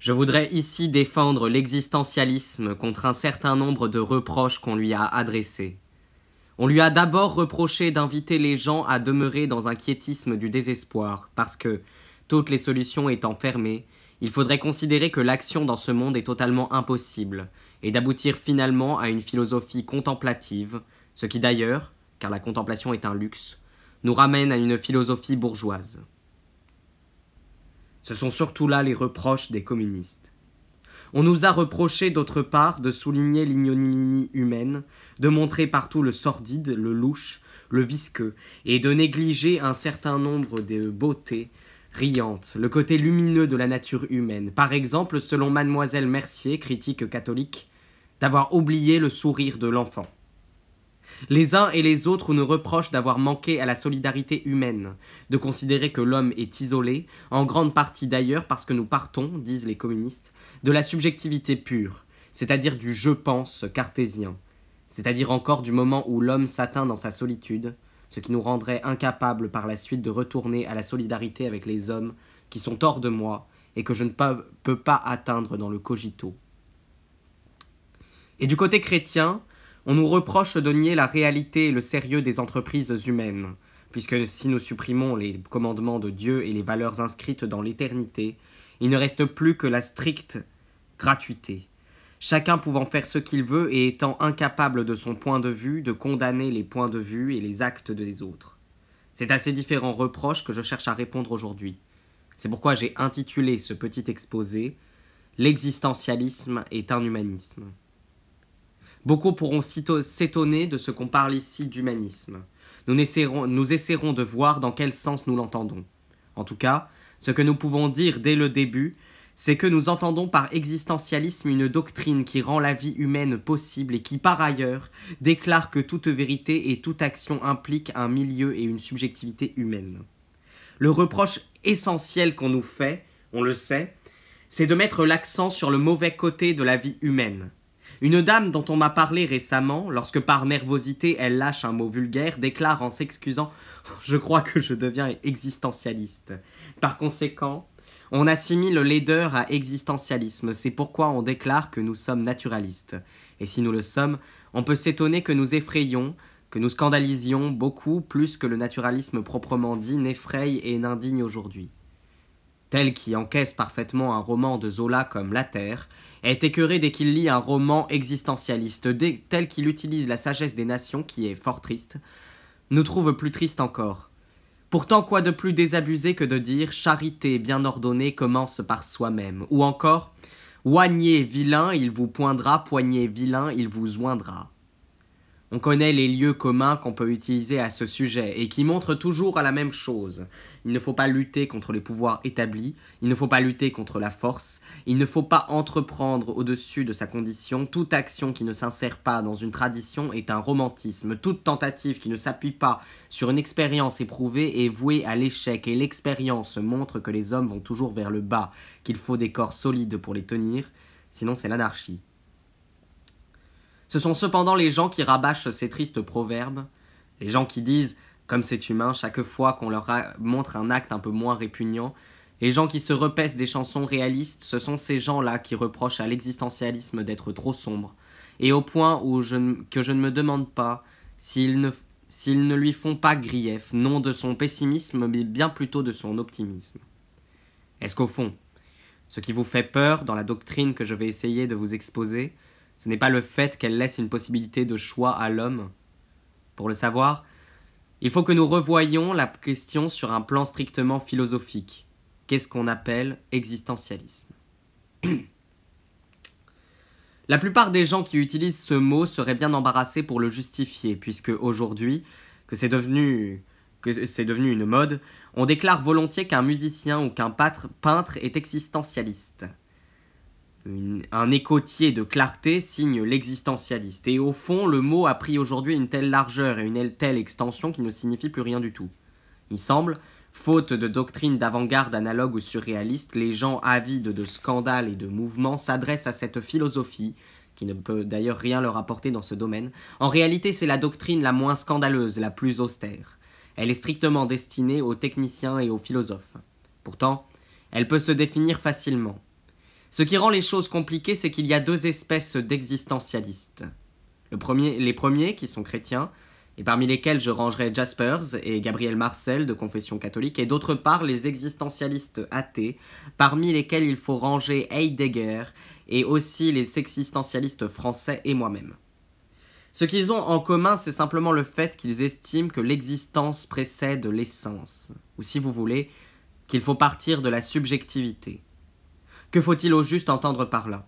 Je voudrais ici défendre l'existentialisme contre un certain nombre de reproches qu'on lui a adressés. On lui a d'abord reproché d'inviter les gens à demeurer dans un quiétisme du désespoir, parce que, toutes les solutions étant fermées, il faudrait considérer que l'action dans ce monde est totalement impossible, et d'aboutir finalement à une philosophie contemplative, ce qui d'ailleurs, car la contemplation est un luxe, nous ramène à une philosophie bourgeoise. Ce sont surtout là les reproches des communistes. On nous a reproché d'autre part de souligner l'ignominie humaine, de montrer partout le sordide, le louche, le visqueux, et de négliger un certain nombre de beautés riantes, le côté lumineux de la nature humaine. Par exemple, selon mademoiselle Mercier, critique catholique, d'avoir oublié le sourire de l'enfant. Les uns et les autres nous reprochent d'avoir manqué à la solidarité humaine, de considérer que l'homme est isolé, en grande partie d'ailleurs parce que nous partons, disent les communistes, de la subjectivité pure, c'est-à-dire du « je pense » cartésien, c'est-à-dire encore du moment où l'homme s'atteint dans sa solitude, ce qui nous rendrait incapables par la suite de retourner à la solidarité avec les hommes qui sont hors de moi et que je ne peux pas atteindre dans le cogito. Et du côté chrétien, on nous reproche de nier la réalité et le sérieux des entreprises humaines, puisque si nous supprimons les commandements de Dieu et les valeurs inscrites dans l'éternité, il ne reste plus que la stricte gratuité, chacun pouvant faire ce qu'il veut et étant incapable de son point de vue de condamner les points de vue et les actes des autres. C'est à ces différents reproches que je cherche à répondre aujourd'hui. C'est pourquoi j'ai intitulé ce petit exposé « L'existentialisme est un humanisme ». Beaucoup pourront s'étonner de ce qu'on parle ici d'humanisme. Nous essaierons de voir dans quel sens nous l'entendons. En tout cas, ce que nous pouvons dire dès le début, c'est que nous entendons par existentialisme une doctrine qui rend la vie humaine possible et qui, par ailleurs, déclare que toute vérité et toute action implique un milieu et une subjectivité humaine. Le reproche essentiel qu'on nous fait, on le sait, c'est de mettre l'accent sur le mauvais côté de la vie humaine. Une dame dont on m'a parlé récemment, lorsque par nervosité elle lâche un mot vulgaire, déclare en s'excusant « Je crois que je deviens existentialiste ». Par conséquent, on assimile laideur à existentialisme, c'est pourquoi on déclare que nous sommes naturalistes. Et si nous le sommes, on peut s'étonner que nous effrayions, que nous scandalisions beaucoup plus que le naturalisme proprement dit n'effraie et n'indigne aujourd'hui. Tel qui encaisse parfaitement un roman de Zola comme La Terre, est écœuré dès qu'il lit un roman existentialiste, tel qu'il utilise la sagesse des nations, qui est fort triste, nous trouve plus triste encore. Pourtant, quoi de plus désabusé que de dire « charité bien ordonnée commence par soi-même » ou encore « oignez vilain, il vous poindra, poignez vilain, il vous oindra ». On connaît les lieux communs qu'on peut utiliser à ce sujet et qui montrent toujours à la même chose. Il ne faut pas lutter contre les pouvoirs établis, il ne faut pas lutter contre la force, il ne faut pas entreprendre au-dessus de sa condition. Toute action qui ne s'insère pas dans une tradition est un romantisme. Toute tentative qui ne s'appuie pas sur une expérience éprouvée est vouée à l'échec et l'expérience montre que les hommes vont toujours vers le bas, qu'il faut des corps solides pour les tenir, sinon c'est l'anarchie. Ce sont cependant les gens qui rabâchent ces tristes proverbes, les gens qui disent, comme c'est humain, chaque fois qu'on leur montre un acte un peu moins répugnant, les gens qui se repaissent des chansons réalistes, ce sont ces gens-là qui reprochent à l'existentialisme d'être trop sombre, et au point où que je ne me demande pas s'ils ne lui font pas grief, non de son pessimisme, mais bien plutôt de son optimisme. Est-ce qu'au fond, ce qui vous fait peur dans la doctrine que je vais essayer de vous exposer, ce n'est pas le fait qu'elle laisse une possibilité de choix à l'homme? Pour le savoir, il faut que nous revoyions la question sur un plan strictement philosophique. Qu'est-ce qu'on appelle existentialisme? La plupart des gens qui utilisent ce mot seraient bien embarrassés pour le justifier, puisque aujourd'hui, que c'est devenu une mode, on déclare volontiers qu'un musicien ou qu'un peintre est existentialiste. Un écoutier de clarté signe l'existentialiste, et au fond, le mot a pris aujourd'hui une telle largeur et une telle extension qu'il ne signifie plus rien du tout. Il semble, faute de doctrine d'avant-garde analogue ou surréaliste, les gens avides de scandales et de mouvements s'adressent à cette philosophie, qui ne peut d'ailleurs rien leur apporter dans ce domaine. En réalité, c'est la doctrine la moins scandaleuse, la plus austère. Elle est strictement destinée aux techniciens et aux philosophes. Pourtant, elle peut se définir facilement. Ce qui rend les choses compliquées, c'est qu'il y a deux espèces d'existentialistes. Les premiers, qui sont chrétiens, et parmi lesquels je rangerai Jaspers et Gabriel Marcel de confession catholique, et d'autre part les existentialistes athées, parmi lesquels il faut ranger Heidegger et aussi les existentialistes français et moi-même. Ce qu'ils ont en commun, c'est simplement le fait qu'ils estiment que l'existence précède l'essence, ou si vous voulez, qu'il faut partir de la subjectivité. Que faut-il au juste entendre par là ?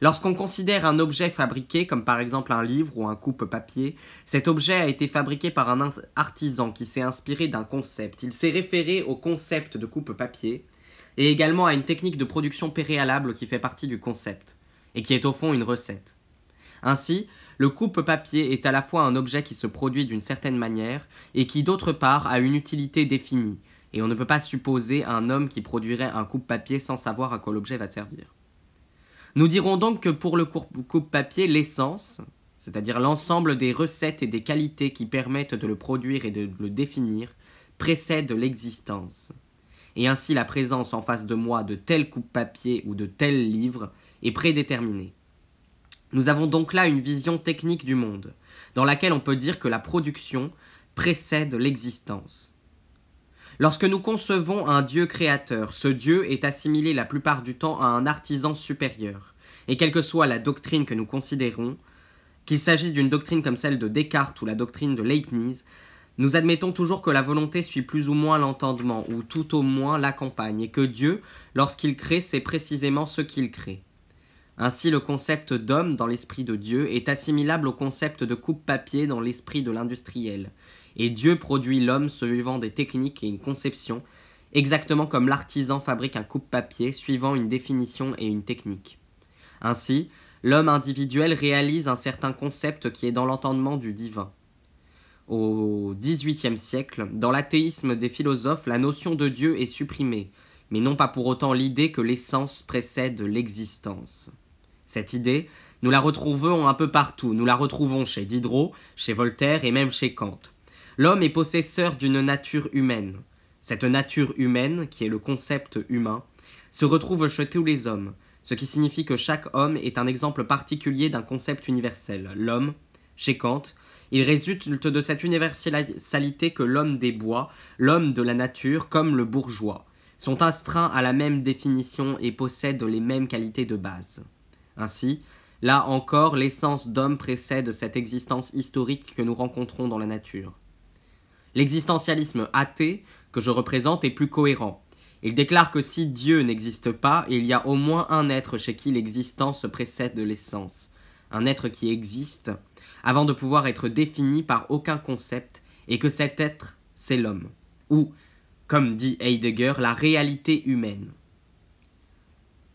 Lorsqu'on considère un objet fabriqué, comme par exemple un livre ou un coupe-papier, cet objet a été fabriqué par un artisan qui s'est inspiré d'un concept. Il s'est référé au concept de coupe-papier et également à une technique de production préalable qui fait partie du concept et qui est au fond une recette. Ainsi, le coupe-papier est à la fois un objet qui se produit d'une certaine manière et qui d'autre part a une utilité définie, et on ne peut pas supposer un homme qui produirait un coupe-papier sans savoir à quoi l'objet va servir. Nous dirons donc que pour le coupe-papier, l'essence, c'est-à-dire l'ensemble des recettes et des qualités qui permettent de le produire et de le définir, précède l'existence. Et ainsi la présence en face de moi de tel coupe-papier ou de tel livre est prédéterminée. Nous avons donc là une vision technique du monde, dans laquelle on peut dire que la production précède l'existence. Lorsque nous concevons un Dieu créateur, ce Dieu est assimilé la plupart du temps à un artisan supérieur. Et quelle que soit la doctrine que nous considérons, qu'il s'agisse d'une doctrine comme celle de Descartes ou la doctrine de Leibniz, nous admettons toujours que la volonté suit plus ou moins l'entendement, ou tout au moins l'accompagne, et que Dieu, lorsqu'il crée, c'est précisément ce qu'il crée. Ainsi, le concept d'homme dans l'esprit de Dieu est assimilable au concept de coupe-papier dans l'esprit de l'industriel. Et Dieu produit l'homme suivant des techniques et une conception, exactement comme l'artisan fabrique un coupe-papier suivant une définition et une technique. Ainsi, l'homme individuel réalise un certain concept qui est dans l'entendement du divin. Au XVIIIe siècle, dans l'athéisme des philosophes, la notion de Dieu est supprimée, mais non pas pour autant l'idée que l'essence précède l'existence. Cette idée, nous la retrouvons un peu partout, nous la retrouvons chez Diderot, chez Voltaire et même chez Kant. L'homme est possesseur d'une nature humaine. Cette nature humaine, qui est le concept humain, se retrouve chez tous les hommes, ce qui signifie que chaque homme est un exemple particulier d'un concept universel. L'homme, chez Kant, il résulte de cette universalité que l'homme des bois, l'homme de la nature, comme le bourgeois, sont astreints à la même définition et possèdent les mêmes qualités de base. Ainsi, là encore, l'essence d'homme précède cette existence historique que nous rencontrons dans la nature. L'existentialisme athée que je représente est plus cohérent. Il déclare que si Dieu n'existe pas, il y a au moins un être chez qui l'existence précède de l'essence. Un être qui existe avant de pouvoir être défini par aucun concept, et que cet être, c'est l'homme. Ou, comme dit Heidegger, la réalité humaine.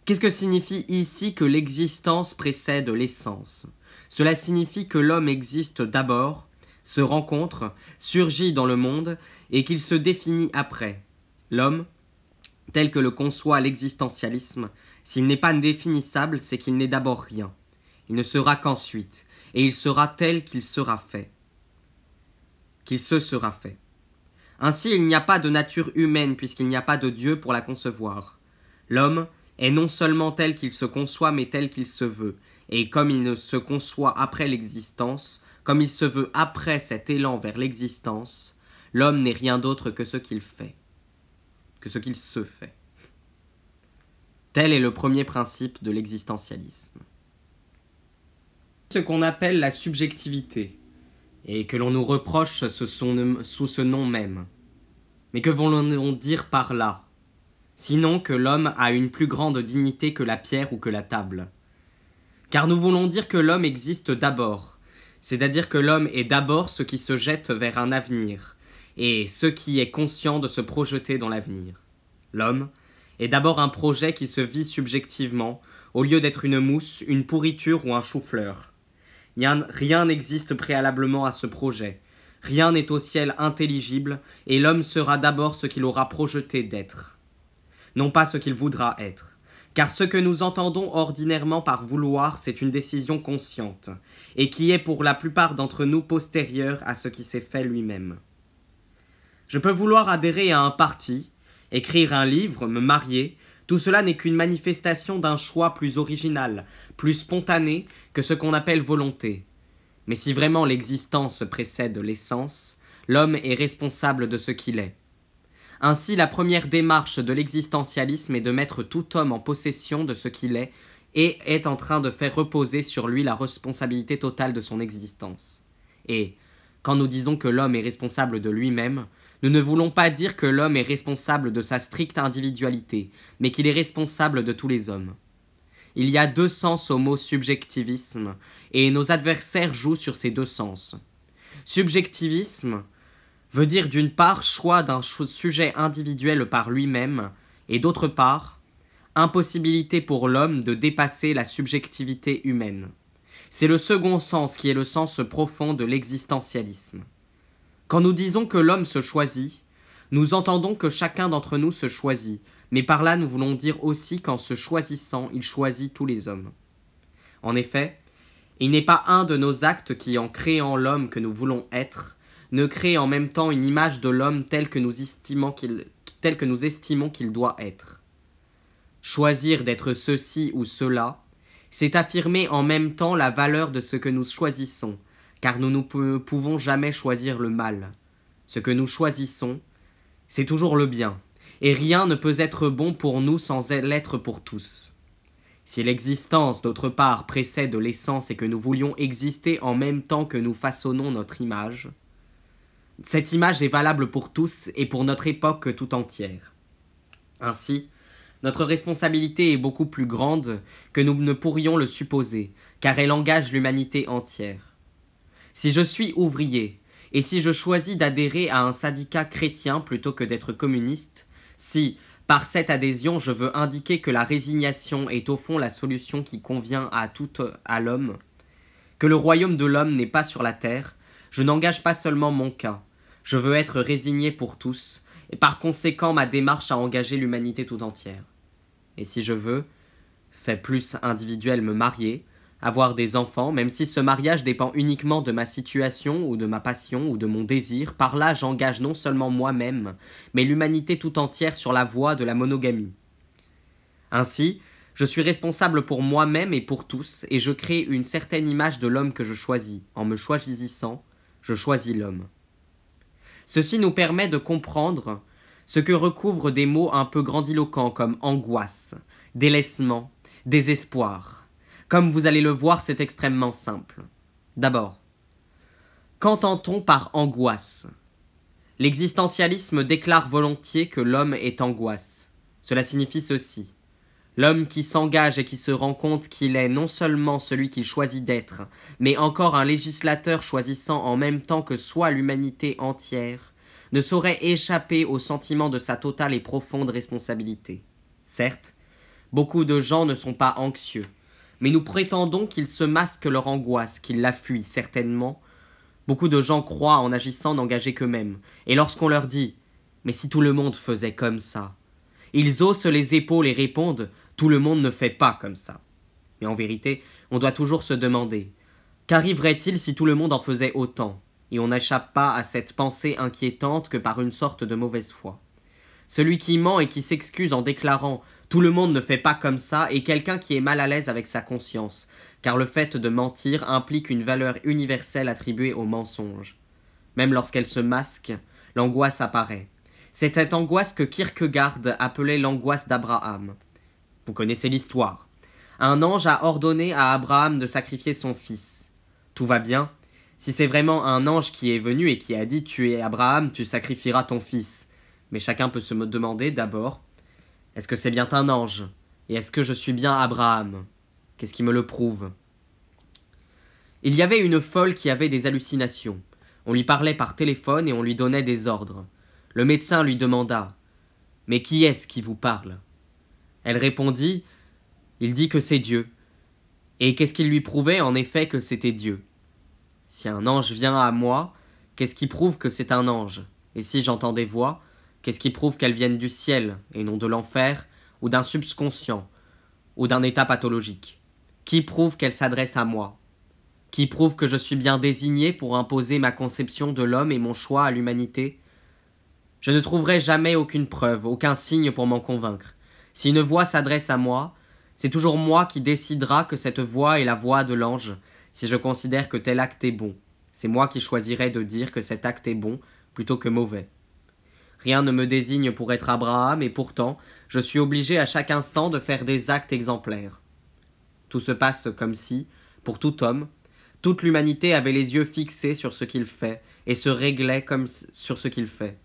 Qu'est-ce que signifie ici que l'existence précède l'essence ? Cela signifie que l'homme existe d'abord, se rencontre, surgit dans le monde, et qu'il se définit après. L'homme, tel que le conçoit l'existentialisme, s'il n'est pas définissable, c'est qu'il n'est d'abord rien. Il ne sera qu'ensuite, et il sera tel qu'il sera fait. Qu'il se sera fait. Ainsi, il n'y a pas de nature humaine, puisqu'il n'y a pas de Dieu pour la concevoir. L'homme est non seulement tel qu'il se conçoit, mais tel qu'il se veut, et comme il ne se conçoit après l'existence, comme il se veut après cet élan vers l'existence, l'homme n'est rien d'autre que ce qu'il fait, que ce qu'il se fait. Tel est le premier principe de l'existentialisme. Ce qu'on appelle la subjectivité, et que l'on nous reproche sous ce nom même. Mais que voulons-nous dire par là ? Sinon que l'homme a une plus grande dignité que la pierre ou que la table. Car nous voulons dire que l'homme existe d'abord, c'est-à-dire que l'homme est d'abord ce qui se jette vers un avenir, et ce qui est conscient de se projeter dans l'avenir. L'homme est d'abord un projet qui se vit subjectivement, au lieu d'être une mousse, une pourriture ou un chou-fleur. Rien n'existe préalablement à ce projet, rien n'est au ciel intelligible, et l'homme sera d'abord ce qu'il aura projeté d'être, non pas ce qu'il voudra être. Car ce que nous entendons ordinairement par vouloir, c'est une décision consciente, et qui est pour la plupart d'entre nous postérieure à ce qui s'est fait lui-même. Je peux vouloir adhérer à un parti, écrire un livre, me marier, Tout cela n'est qu'une manifestation d'un choix plus original, plus spontané que ce qu'on appelle volonté. Mais si vraiment l'existence précède l'essence, l'homme est responsable de ce qu'il est. Ainsi, la première démarche de l'existentialisme est de mettre tout homme en possession de ce qu'il est et est en train de faire reposer sur lui la responsabilité totale de son existence. Et, quand nous disons que l'homme est responsable de lui-même, nous ne voulons pas dire que l'homme est responsable de sa stricte individualité, mais qu'il est responsable de tous les hommes. Il y a deux sens au mot subjectivisme, et nos adversaires jouent sur ces deux sens. Subjectivisme veut dire d'une part choix d'un sujet individuel par lui-même, et d'autre part, impossibilité pour l'homme de dépasser la subjectivité humaine. C'est le second sens qui est le sens profond de l'existentialisme. Quand nous disons que l'homme se choisit, nous entendons que chacun d'entre nous se choisit, mais par là nous voulons dire aussi qu'en se choisissant, il choisit tous les hommes. En effet, il n'est pas un de nos actes qui, en créant l'homme que nous voulons être, ne crée en même temps une image de l'homme telle que nous estimons qu'il doit être. Choisir d'être ceci ou cela, c'est affirmer en même temps la valeur de ce que nous choisissons, car nous ne pouvons jamais choisir le mal. Ce que nous choisissons, c'est toujours le bien, et rien ne peut être bon pour nous sans l'être pour tous. Si l'existence, d'autre part, précède l'essence et que nous voulions exister en même temps que nous façonnons notre image, cette image est valable pour tous et pour notre époque tout entière. Ainsi, notre responsabilité est beaucoup plus grande que nous ne pourrions le supposer, car elle engage l'humanité entière. Si je suis ouvrier, et si je choisis d'adhérer à un syndicat chrétien plutôt que d'être communiste, si, par cette adhésion, je veux indiquer que la résignation est au fond la solution qui convient à l'homme, que le royaume de l'homme n'est pas sur la terre, je n'engage pas seulement mon cas, je veux être résigné pour tous, et par conséquent ma démarche a engagé l'humanité tout entière. Et si je veux, fait plus individuel, me marier, avoir des enfants, même si ce mariage dépend uniquement de ma situation ou de ma passion ou de mon désir, par là j'engage non seulement moi-même, mais l'humanité tout entière sur la voie de la monogamie. Ainsi, je suis responsable pour moi-même et pour tous, et je crée une certaine image de l'homme que je choisis. En me choisissant, je choisis l'homme. Ceci nous permet de comprendre ce que recouvrent des mots un peu grandiloquents comme angoisse, délaissement, désespoir. Comme vous allez le voir, c'est extrêmement simple. D'abord, qu'entend-on par angoisse? L'existentialisme déclare volontiers que l'homme est angoisse. Cela signifie ceci. L'homme qui s'engage et qui se rend compte qu'il est non seulement celui qu'il choisit d'être, mais encore un législateur choisissant en même temps que soit l'humanité entière, ne saurait échapper au sentiment de sa totale et profonde responsabilité. Certes, beaucoup de gens ne sont pas anxieux, mais nous prétendons qu'ils se masquent leur angoisse, qu'ils la fuient, certainement. Beaucoup de gens croient en agissant n'engager qu'eux-mêmes, et lorsqu'on leur dit « Mais si tout le monde faisait comme ça », ils haussent les épaules et répondent « Tout le monde ne fait pas comme ça ». Mais en vérité, on doit toujours se demander « Qu'arriverait-il si tout le monde en faisait autant ?» Et on n'échappe pas à cette pensée inquiétante que par une sorte de mauvaise foi. Celui qui ment et qui s'excuse en déclarant « Tout le monde ne fait pas comme ça » est quelqu'un qui est mal à l'aise avec sa conscience, car le fait de mentir implique une valeur universelle attribuée au mensonge. Même lorsqu'elle se masque, l'angoisse apparaît. C'est cette angoisse que Kierkegaard appelait l'angoisse d'Abraham. Vous connaissez l'histoire. Un ange a ordonné à Abraham de sacrifier son fils. Tout va bien. Si c'est vraiment un ange qui est venu et qui a dit « Tu es Abraham, tu sacrifieras ton fils », mais chacun peut se demander d'abord « Est-ce que c'est bien un ange? Et est-ce que je suis bien Abraham? Qu'est-ce qui me le prouve ?» Il y avait une folle qui avait des hallucinations. On lui parlait par téléphone et on lui donnait des ordres. Le médecin lui demanda « Mais qui est-ce qui vous parle ?» Elle répondit « Il dit que c'est Dieu. » Et qu'est-ce qui lui prouvait en effet que c'était Dieu? Si un ange vient à moi, qu'est-ce qui prouve que c'est un ange? Et si j'entends des voix, qu'est-ce qui prouve qu'elles viennent du ciel, et non de l'enfer, ou d'un subconscient, ou d'un état pathologique? Qui prouve qu'elles s'adressent à moi? Qui prouve que je suis bien désigné pour imposer ma conception de l'homme et mon choix à l'humanité? Je ne trouverai jamais aucune preuve, aucun signe pour m'en convaincre. Si une voix s'adresse à moi, c'est toujours moi qui décidera que cette voix est la voix de l'ange, si je considère que tel acte est bon. C'est moi qui choisirai de dire que cet acte est bon plutôt que mauvais. Rien ne me désigne pour être Abraham, et pourtant, je suis obligé à chaque instant de faire des actes exemplaires. Tout se passe comme si, pour tout homme, toute l'humanité avait les yeux fixés sur ce qu'il fait, et se réglait comme sur ce qu'il fait.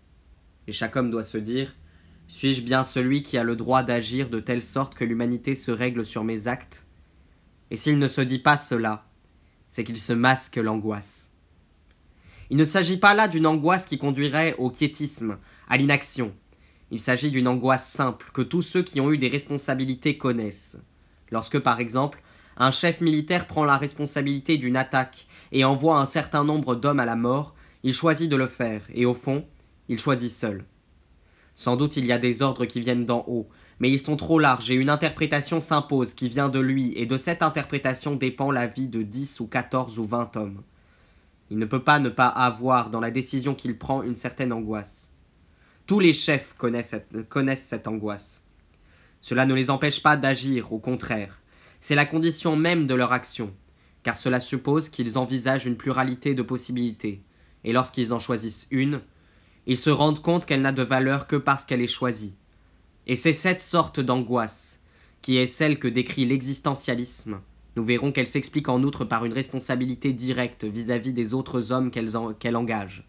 Et chaque homme doit se dire « Suis-je bien celui qui a le droit d'agir de telle sorte que l'humanité se règle sur mes actes ?» Et s'il ne se dit pas cela, c'est qu'il se masque l'angoisse. Il ne s'agit pas là d'une angoisse qui conduirait au quiétisme, à l'inaction. Il s'agit d'une angoisse simple que tous ceux qui ont eu des responsabilités connaissent. Lorsque, par exemple, un chef militaire prend la responsabilité d'une attaque et envoie un certain nombre d'hommes à la mort, il choisit de le faire, et au fond, il choisit seul. Sans doute il y a des ordres qui viennent d'en haut, mais ils sont trop larges et une interprétation s'impose qui vient de lui, et de cette interprétation dépend la vie de 10 ou 14 ou 20 hommes. Il ne peut pas ne pas avoir dans la décision qu'il prend une certaine angoisse. Tous les chefs connaissent cette angoisse. Cela ne les empêche pas d'agir, au contraire. C'est la condition même de leur action, car cela suppose qu'ils envisagent une pluralité de possibilités, et lorsqu'ils en choisissent une, ils se rendent compte qu'elle n'a de valeur que parce qu'elle est choisie. Et c'est cette sorte d'angoisse, qui est celle que décrit l'existentialisme. Nous verrons qu'elle s'explique en outre par une responsabilité directe vis-à-vis des autres hommes qu'elle engage.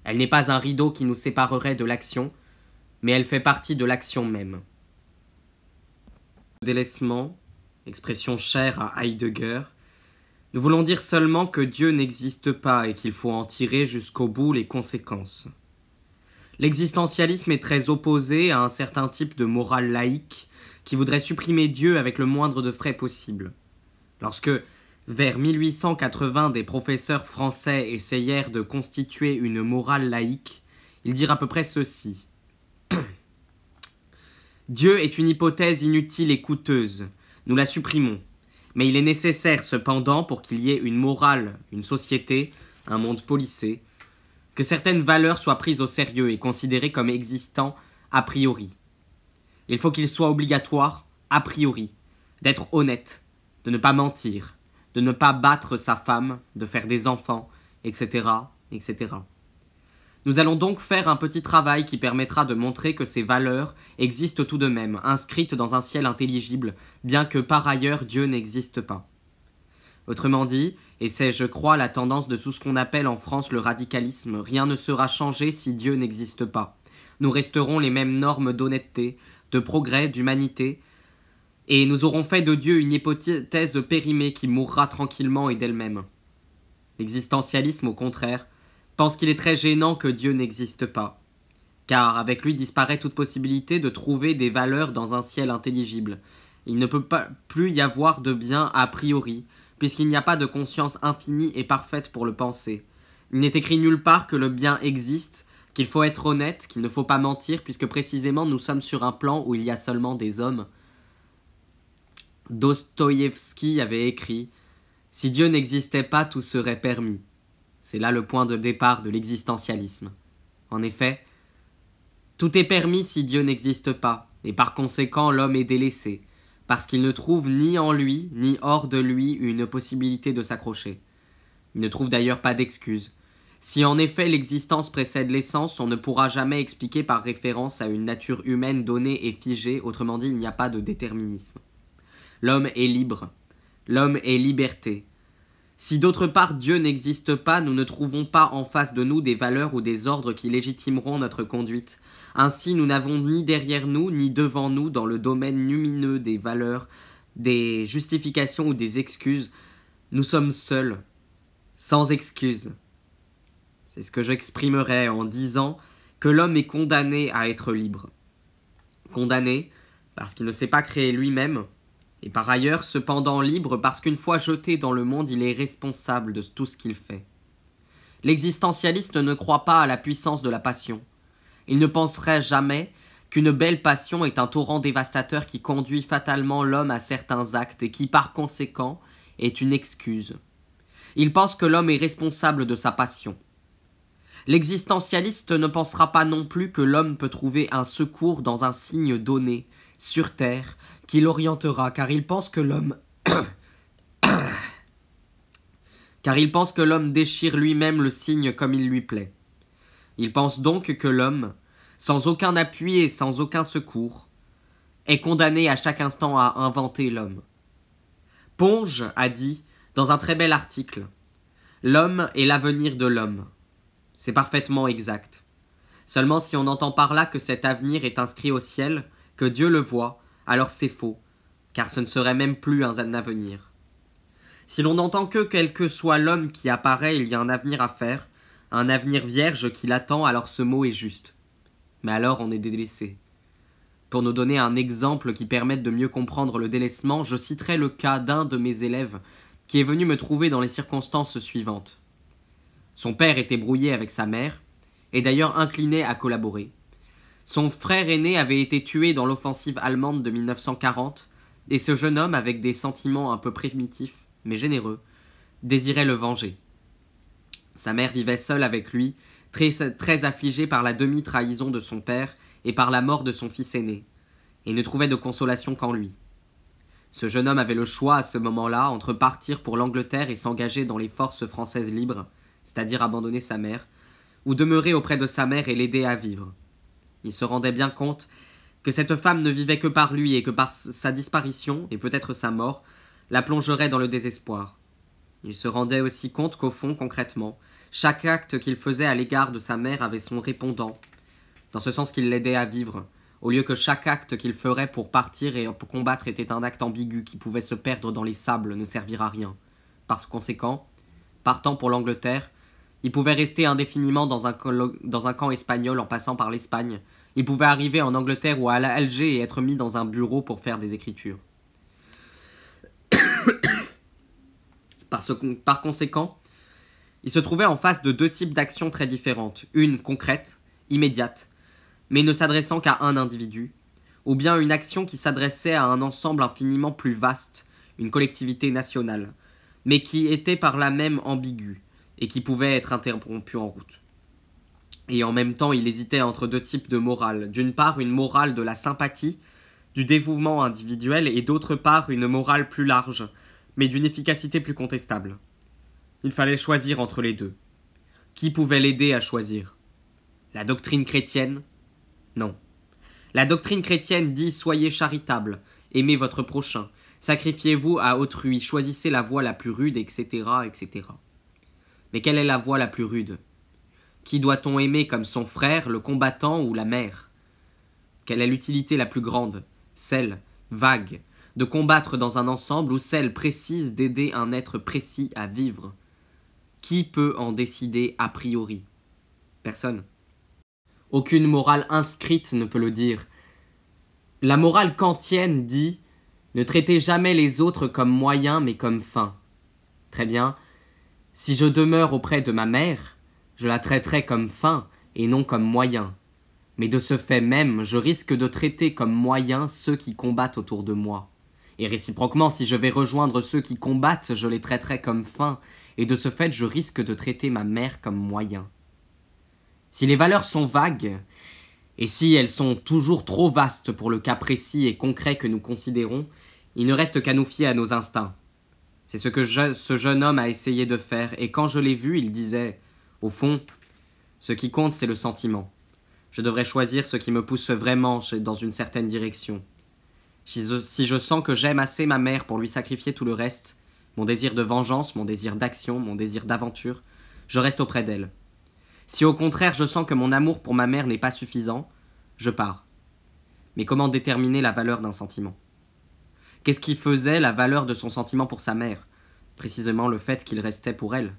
Elle n'est pas un rideau qui nous séparerait de l'action, mais elle fait partie de l'action même. Délaissement, expression chère à Heidegger, nous voulons dire seulement que Dieu n'existe pas et qu'il faut en tirer jusqu'au bout les conséquences. L'existentialisme est très opposé à un certain type de morale laïque qui voudrait supprimer Dieu avec le moindre de frais possible. Lorsque, vers 1880, des professeurs français essayèrent de constituer une morale laïque, ils dirent à peu près ceci. Dieu est une hypothèse inutile et coûteuse. Nous la supprimons. Mais il est nécessaire cependant, pour qu'il y ait une morale, une société, un monde policé, que certaines valeurs soient prises au sérieux et considérées comme existant a priori. Il faut qu'il soit obligatoire, a priori, d'être honnête, de ne pas mentir, de ne pas battre sa femme, de faire des enfants, etc., etc. Nous allons donc faire un petit travail qui permettra de montrer que ces valeurs existent tout de même, inscrites dans un ciel intelligible, bien que par ailleurs Dieu n'existe pas. Autrement dit, et c'est je crois la tendance de tout ce qu'on appelle en France le radicalisme, rien ne sera changé si Dieu n'existe pas. Nous resterons les mêmes normes d'honnêteté, de progrès, d'humanité, et nous aurons fait de Dieu une hypothèse périmée qui mourra tranquillement et d'elle-même. L'existentialisme, au contraire, pense qu'il est très gênant que Dieu n'existe pas, car avec lui disparaît toute possibilité de trouver des valeurs dans un ciel intelligible. Il ne peut pas plus y avoir de bien a priori, puisqu'il n'y a pas de conscience infinie et parfaite pour le penser. Il n'est écrit nulle part que le bien existe, qu'il faut être honnête, qu'il ne faut pas mentir, puisque précisément nous sommes sur un plan où il y a seulement des hommes. Dostoïevski avait écrit « Si Dieu n'existait pas, tout serait permis ». C'est là le point de départ de l'existentialisme. En effet, tout est permis si Dieu n'existe pas, et par conséquent l'homme est délaissé, parce qu'il ne trouve ni en lui, ni hors de lui une possibilité de s'accrocher. Il ne trouve d'ailleurs pas d'excuse. Si en effet l'existence précède l'essence, on ne pourra jamais expliquer par référence à une nature humaine donnée et figée, autrement dit il n'y a pas de déterminisme. L'homme est libre, l'homme est liberté. Si d'autre part Dieu n'existe pas, nous ne trouvons pas en face de nous des valeurs ou des ordres qui légitimeront notre conduite. Ainsi, nous n'avons ni derrière nous, ni devant nous, dans le domaine lumineux des valeurs, des justifications ou des excuses. Nous sommes seuls, sans excuses. C'est ce que j'exprimerai en disant que l'homme est condamné à être libre. Condamné parce qu'il ne s'est pas créé lui-même, et par ailleurs, cependant libre parce qu'une fois jeté dans le monde, il est responsable de tout ce qu'il fait. L'existentialiste ne croit pas à la puissance de la passion. Il ne penserait jamais qu'une belle passion est un torrent dévastateur qui conduit fatalement l'homme à certains actes et qui, par conséquent, est une excuse. Il pense que l'homme est responsable de sa passion. L'existentialiste ne pensera pas non plus que l'homme peut trouver un secours dans un signe donné, sur terre, qui l'orientera, car il pense que l'homme déchire lui-même le signe comme il lui plaît. Il pense donc que l'homme, sans aucun appui et sans aucun secours, est condamné à chaque instant à inventer l'homme. Ponge a dit, dans un très bel article, « L'homme est l'avenir de l'homme ». C'est parfaitement exact. Seulement si on entend par là que cet avenir est inscrit au ciel, que Dieu le voit, alors c'est faux, car ce ne serait même plus un avenir. Si l'on entend que, quel que soit l'homme qui apparaît, il y a un avenir à faire, un avenir vierge qui l'attend, alors ce mot est juste. Mais alors on est délaissé. Pour nous donner un exemple qui permette de mieux comprendre le délaissement, je citerai le cas d'un de mes élèves qui est venu me trouver dans les circonstances suivantes. Son père était brouillé avec sa mère, et d'ailleurs incliné à collaborer. Son frère aîné avait été tué dans l'offensive allemande de 1940, et ce jeune homme, avec des sentiments un peu primitifs, mais généreux, désirait le venger. Sa mère vivait seule avec lui, très affligée par la demi-trahison de son père et par la mort de son fils aîné, et ne trouvait de consolation qu'en lui. Ce jeune homme avait le choix à ce moment-là entre partir pour l'Angleterre et s'engager dans les forces françaises libres, c'est-à-dire abandonner sa mère, ou demeurer auprès de sa mère et l'aider à vivre. Il se rendait bien compte que cette femme ne vivait que par lui et que par sa disparition, et peut-être sa mort, la plongerait dans le désespoir. Il se rendait aussi compte qu'au fond, concrètement, chaque acte qu'il faisait à l'égard de sa mère avait son répondant, dans ce sens qu'il l'aidait à vivre, au lieu que chaque acte qu'il ferait pour partir et pour combattre était un acte ambigu qui pouvait se perdre dans les sables, ne servir à rien. Par conséquent, partant pour l'Angleterre, il pouvait rester indéfiniment dans un camp espagnol en passant par l'Espagne. Il pouvait arriver en Angleterre ou à Alger et être mis dans un bureau pour faire des écritures. Par conséquent, il se trouvait en face de deux types d'actions très différentes. Une concrète, immédiate, mais ne s'adressant qu'à un individu, ou bien une action qui s'adressait à un ensemble infiniment plus vaste, une collectivité nationale, mais qui était par là même ambiguë, et qui pouvait être interrompu en route. Et en même temps, il hésitait entre deux types de morale. D'une part, une morale de la sympathie, du dévouement individuel, et d'autre part, une morale plus large, mais d'une efficacité plus contestable. Il fallait choisir entre les deux. Qui pouvait l'aider à choisir? La doctrine chrétienne? Non. La doctrine chrétienne dit « Soyez charitable, aimez votre prochain, sacrifiez-vous à autrui, choisissez la voie la plus rude, etc., etc. » Mais quelle est la voie la plus rude? Qui doit-on aimer comme son frère, le combattant ou la mère? Quelle est l'utilité la plus grande? Celle, vague, de combattre dans un ensemble ou celle précise d'aider un être précis à vivre? Qui peut en décider a priori? Personne. Aucune morale inscrite ne peut le dire. La morale kantienne dit « Ne traitez jamais les autres comme moyens mais comme fin ». Très bien. Si je demeure auprès de ma mère, je la traiterai comme fin et non comme moyen. Mais de ce fait même, je risque de traiter comme moyen ceux qui combattent autour de moi. Et réciproquement, si je vais rejoindre ceux qui combattent, je les traiterai comme fin, et de ce fait, je risque de traiter ma mère comme moyen. Si les valeurs sont vagues, et si elles sont toujours trop vastes pour le cas précis et concret que nous considérons, il ne reste qu'à nous fier à nos instincts. C'est ce que ce jeune homme a essayé de faire, et quand je l'ai vu, il disait « Au fond, ce qui compte, c'est le sentiment. Je devrais choisir ce qui me pousse vraiment dans une certaine direction. Si je sens que j'aime assez ma mère pour lui sacrifier tout le reste, mon désir de vengeance, mon désir d'action, mon désir d'aventure, je reste auprès d'elle. Si au contraire je sens que mon amour pour ma mère n'est pas suffisant, je pars. Mais comment déterminer la valeur d'un sentiment ? Qu'est-ce qui faisait la valeur de son sentiment pour sa mère? Précisément le fait qu'il restait pour elle.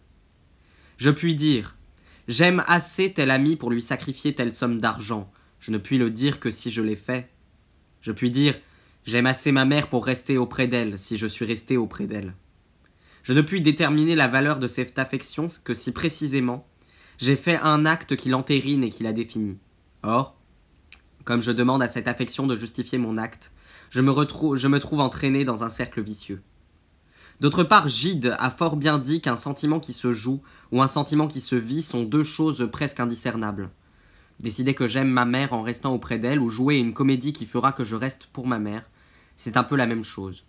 Je puis dire « J'aime assez tel ami pour lui sacrifier telle somme d'argent. Je ne puis le dire que si je l'ai fait. Je puis dire « J'aime assez ma mère pour rester auprès d'elle si je suis resté auprès d'elle. » Je ne puis déterminer la valeur de cette affection que si précisément j'ai fait un acte qui l'entérine et qui la définit. Or, comme je demande à cette affection de justifier mon acte, je me trouve entraîné dans un cercle vicieux. D'autre part, Gide a fort bien dit qu'un sentiment qui se joue ou un sentiment qui se vit sont deux choses presque indiscernables. Décider que j'aime ma mère en restant auprès d'elle ou jouer une comédie qui fera que je reste pour ma mère, c'est un peu la même chose.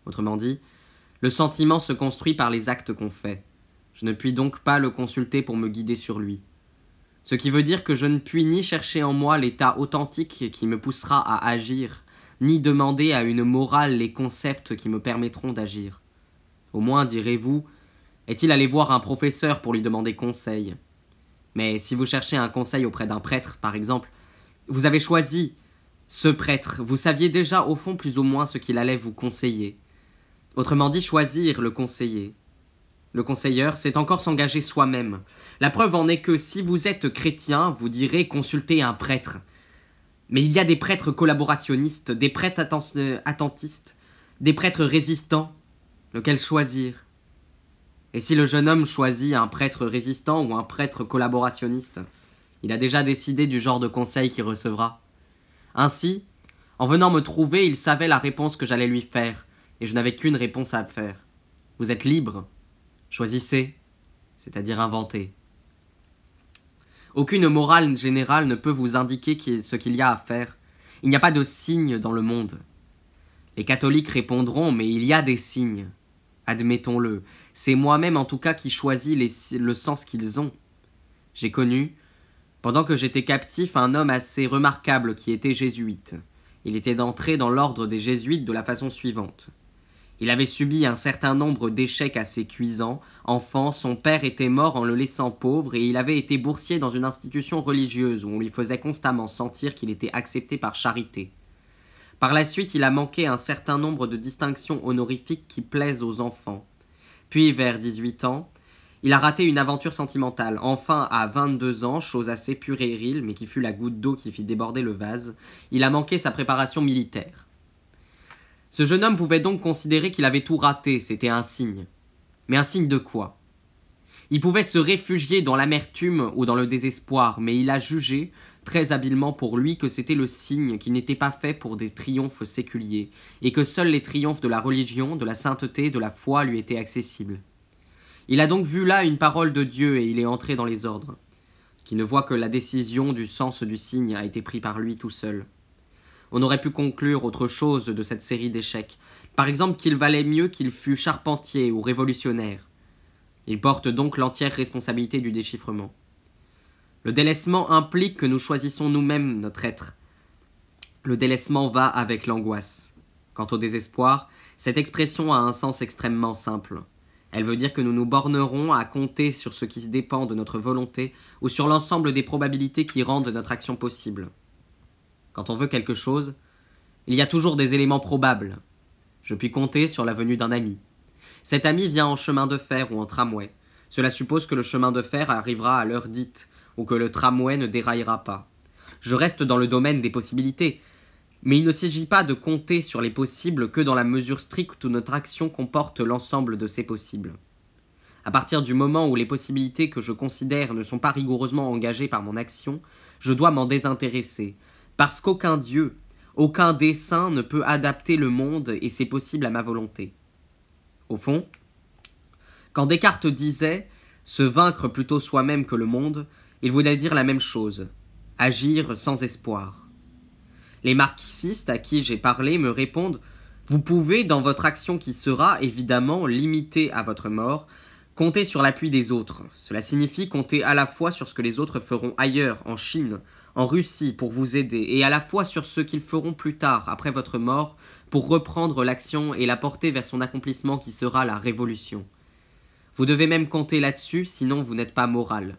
Autrement dit, le sentiment se construit par les actes qu'on fait. Je ne puis donc pas le consulter pour me guider sur lui. Ce qui veut dire que je ne puis ni chercher en moi l'état authentique qui me poussera à agir, ni demander à une morale les concepts qui me permettront d'agir. Au moins, direz-vous, est-il allé voir un professeur pour lui demander conseil? Mais si vous cherchez un conseil auprès d'un prêtre, par exemple, vous avez choisi ce prêtre, vous saviez déjà au fond plus ou moins ce qu'il allait vous conseiller. Autrement dit, choisir le conseiller. Le conseilleur, c'est encore s'engager soi-même. La preuve en est que si vous êtes chrétien, vous direz consulter un prêtre. Mais il y a des prêtres collaborationnistes, des prêtres attentistes, des prêtres résistants. Lequel choisir? Et si le jeune homme choisit un prêtre résistant ou un prêtre collaborationniste, il a déjà décidé du genre de conseil qu'il recevra. Ainsi, en venant me trouver, il savait la réponse que j'allais lui faire, et je n'avais qu'une réponse à faire. Vous êtes libre. Choisissez, c'est-à-dire inventez. Aucune morale générale ne peut vous indiquer ce qu'il y a à faire. Il n'y a pas de signes dans le monde. Les catholiques répondront, mais il y a des signes. Admettons-le, c'est moi-même en tout cas qui choisis le sens qu'ils ont. J'ai connu, pendant que j'étais captif, un homme assez remarquable qui était jésuite. Il était entré dans l'ordre des jésuites de la façon suivante. Il avait subi un certain nombre d'échecs assez cuisants. Enfant, son père était mort en le laissant pauvre et il avait été boursier dans une institution religieuse où on lui faisait constamment sentir qu'il était accepté par charité. Par la suite, il a manqué un certain nombre de distinctions honorifiques qui plaisent aux enfants. Puis, vers 18 ans, il a raté une aventure sentimentale. Enfin, à 22 ans, chose assez puérile, mais qui fut la goutte d'eau qui fit déborder le vase, il a manqué sa préparation militaire. Ce jeune homme pouvait donc considérer qu'il avait tout raté, c'était un signe. Mais un signe de quoi? Il pouvait se réfugier dans l'amertume ou dans le désespoir, mais il a jugé, très habilement pour lui, que c'était le signe qui n'était pas fait pour des triomphes séculiers, et que seuls les triomphes de la religion, de la sainteté, de la foi lui étaient accessibles. Il a donc vu là une parole de Dieu et il est entré dans les ordres, qui ne voit que la décision du sens du signe a été prise par lui tout seul. On aurait pu conclure autre chose de cette série d'échecs, par exemple qu'il valait mieux qu'il fût charpentier ou révolutionnaire. Il porte donc l'entière responsabilité du déchiffrement. Le délaissement implique que nous choisissons nous-mêmes notre être. Le délaissement va avec l'angoisse. Quant au désespoir, cette expression a un sens extrêmement simple. Elle veut dire que nous nous bornerons à compter sur ce qui dépend de notre volonté ou sur l'ensemble des probabilités qui rendent notre action possible. Quand on veut quelque chose, il y a toujours des éléments probables. Je puis compter sur la venue d'un ami. Cet ami vient en chemin de fer ou en tramway. Cela suppose que le chemin de fer arrivera à l'heure dite, ou que le tramway ne déraillera pas. Je reste dans le domaine des possibilités, mais il ne s'agit pas de compter sur les possibles que dans la mesure stricte où notre action comporte l'ensemble de ces possibles. À partir du moment où les possibilités que je considère ne sont pas rigoureusement engagées par mon action, je dois m'en désintéresser, parce qu'aucun Dieu, aucun dessein ne peut adapter le monde et c'est possible à ma volonté. Au fond, quand Descartes disait « se vaincre plutôt soi-même que le monde », il voulait dire la même chose, agir sans espoir. Les marxistes à qui j'ai parlé me répondent « Vous pouvez, dans votre action qui sera, évidemment, limitée à votre mort, compter sur l'appui des autres. Cela signifie compter à la fois sur ce que les autres feront ailleurs, en Chine, en Russie, pour vous aider, et à la fois sur ce qu'ils feront plus tard, après votre mort, pour reprendre l'action et la porter vers son accomplissement qui sera la révolution. Vous devez même compter là-dessus, sinon vous n'êtes pas moral. »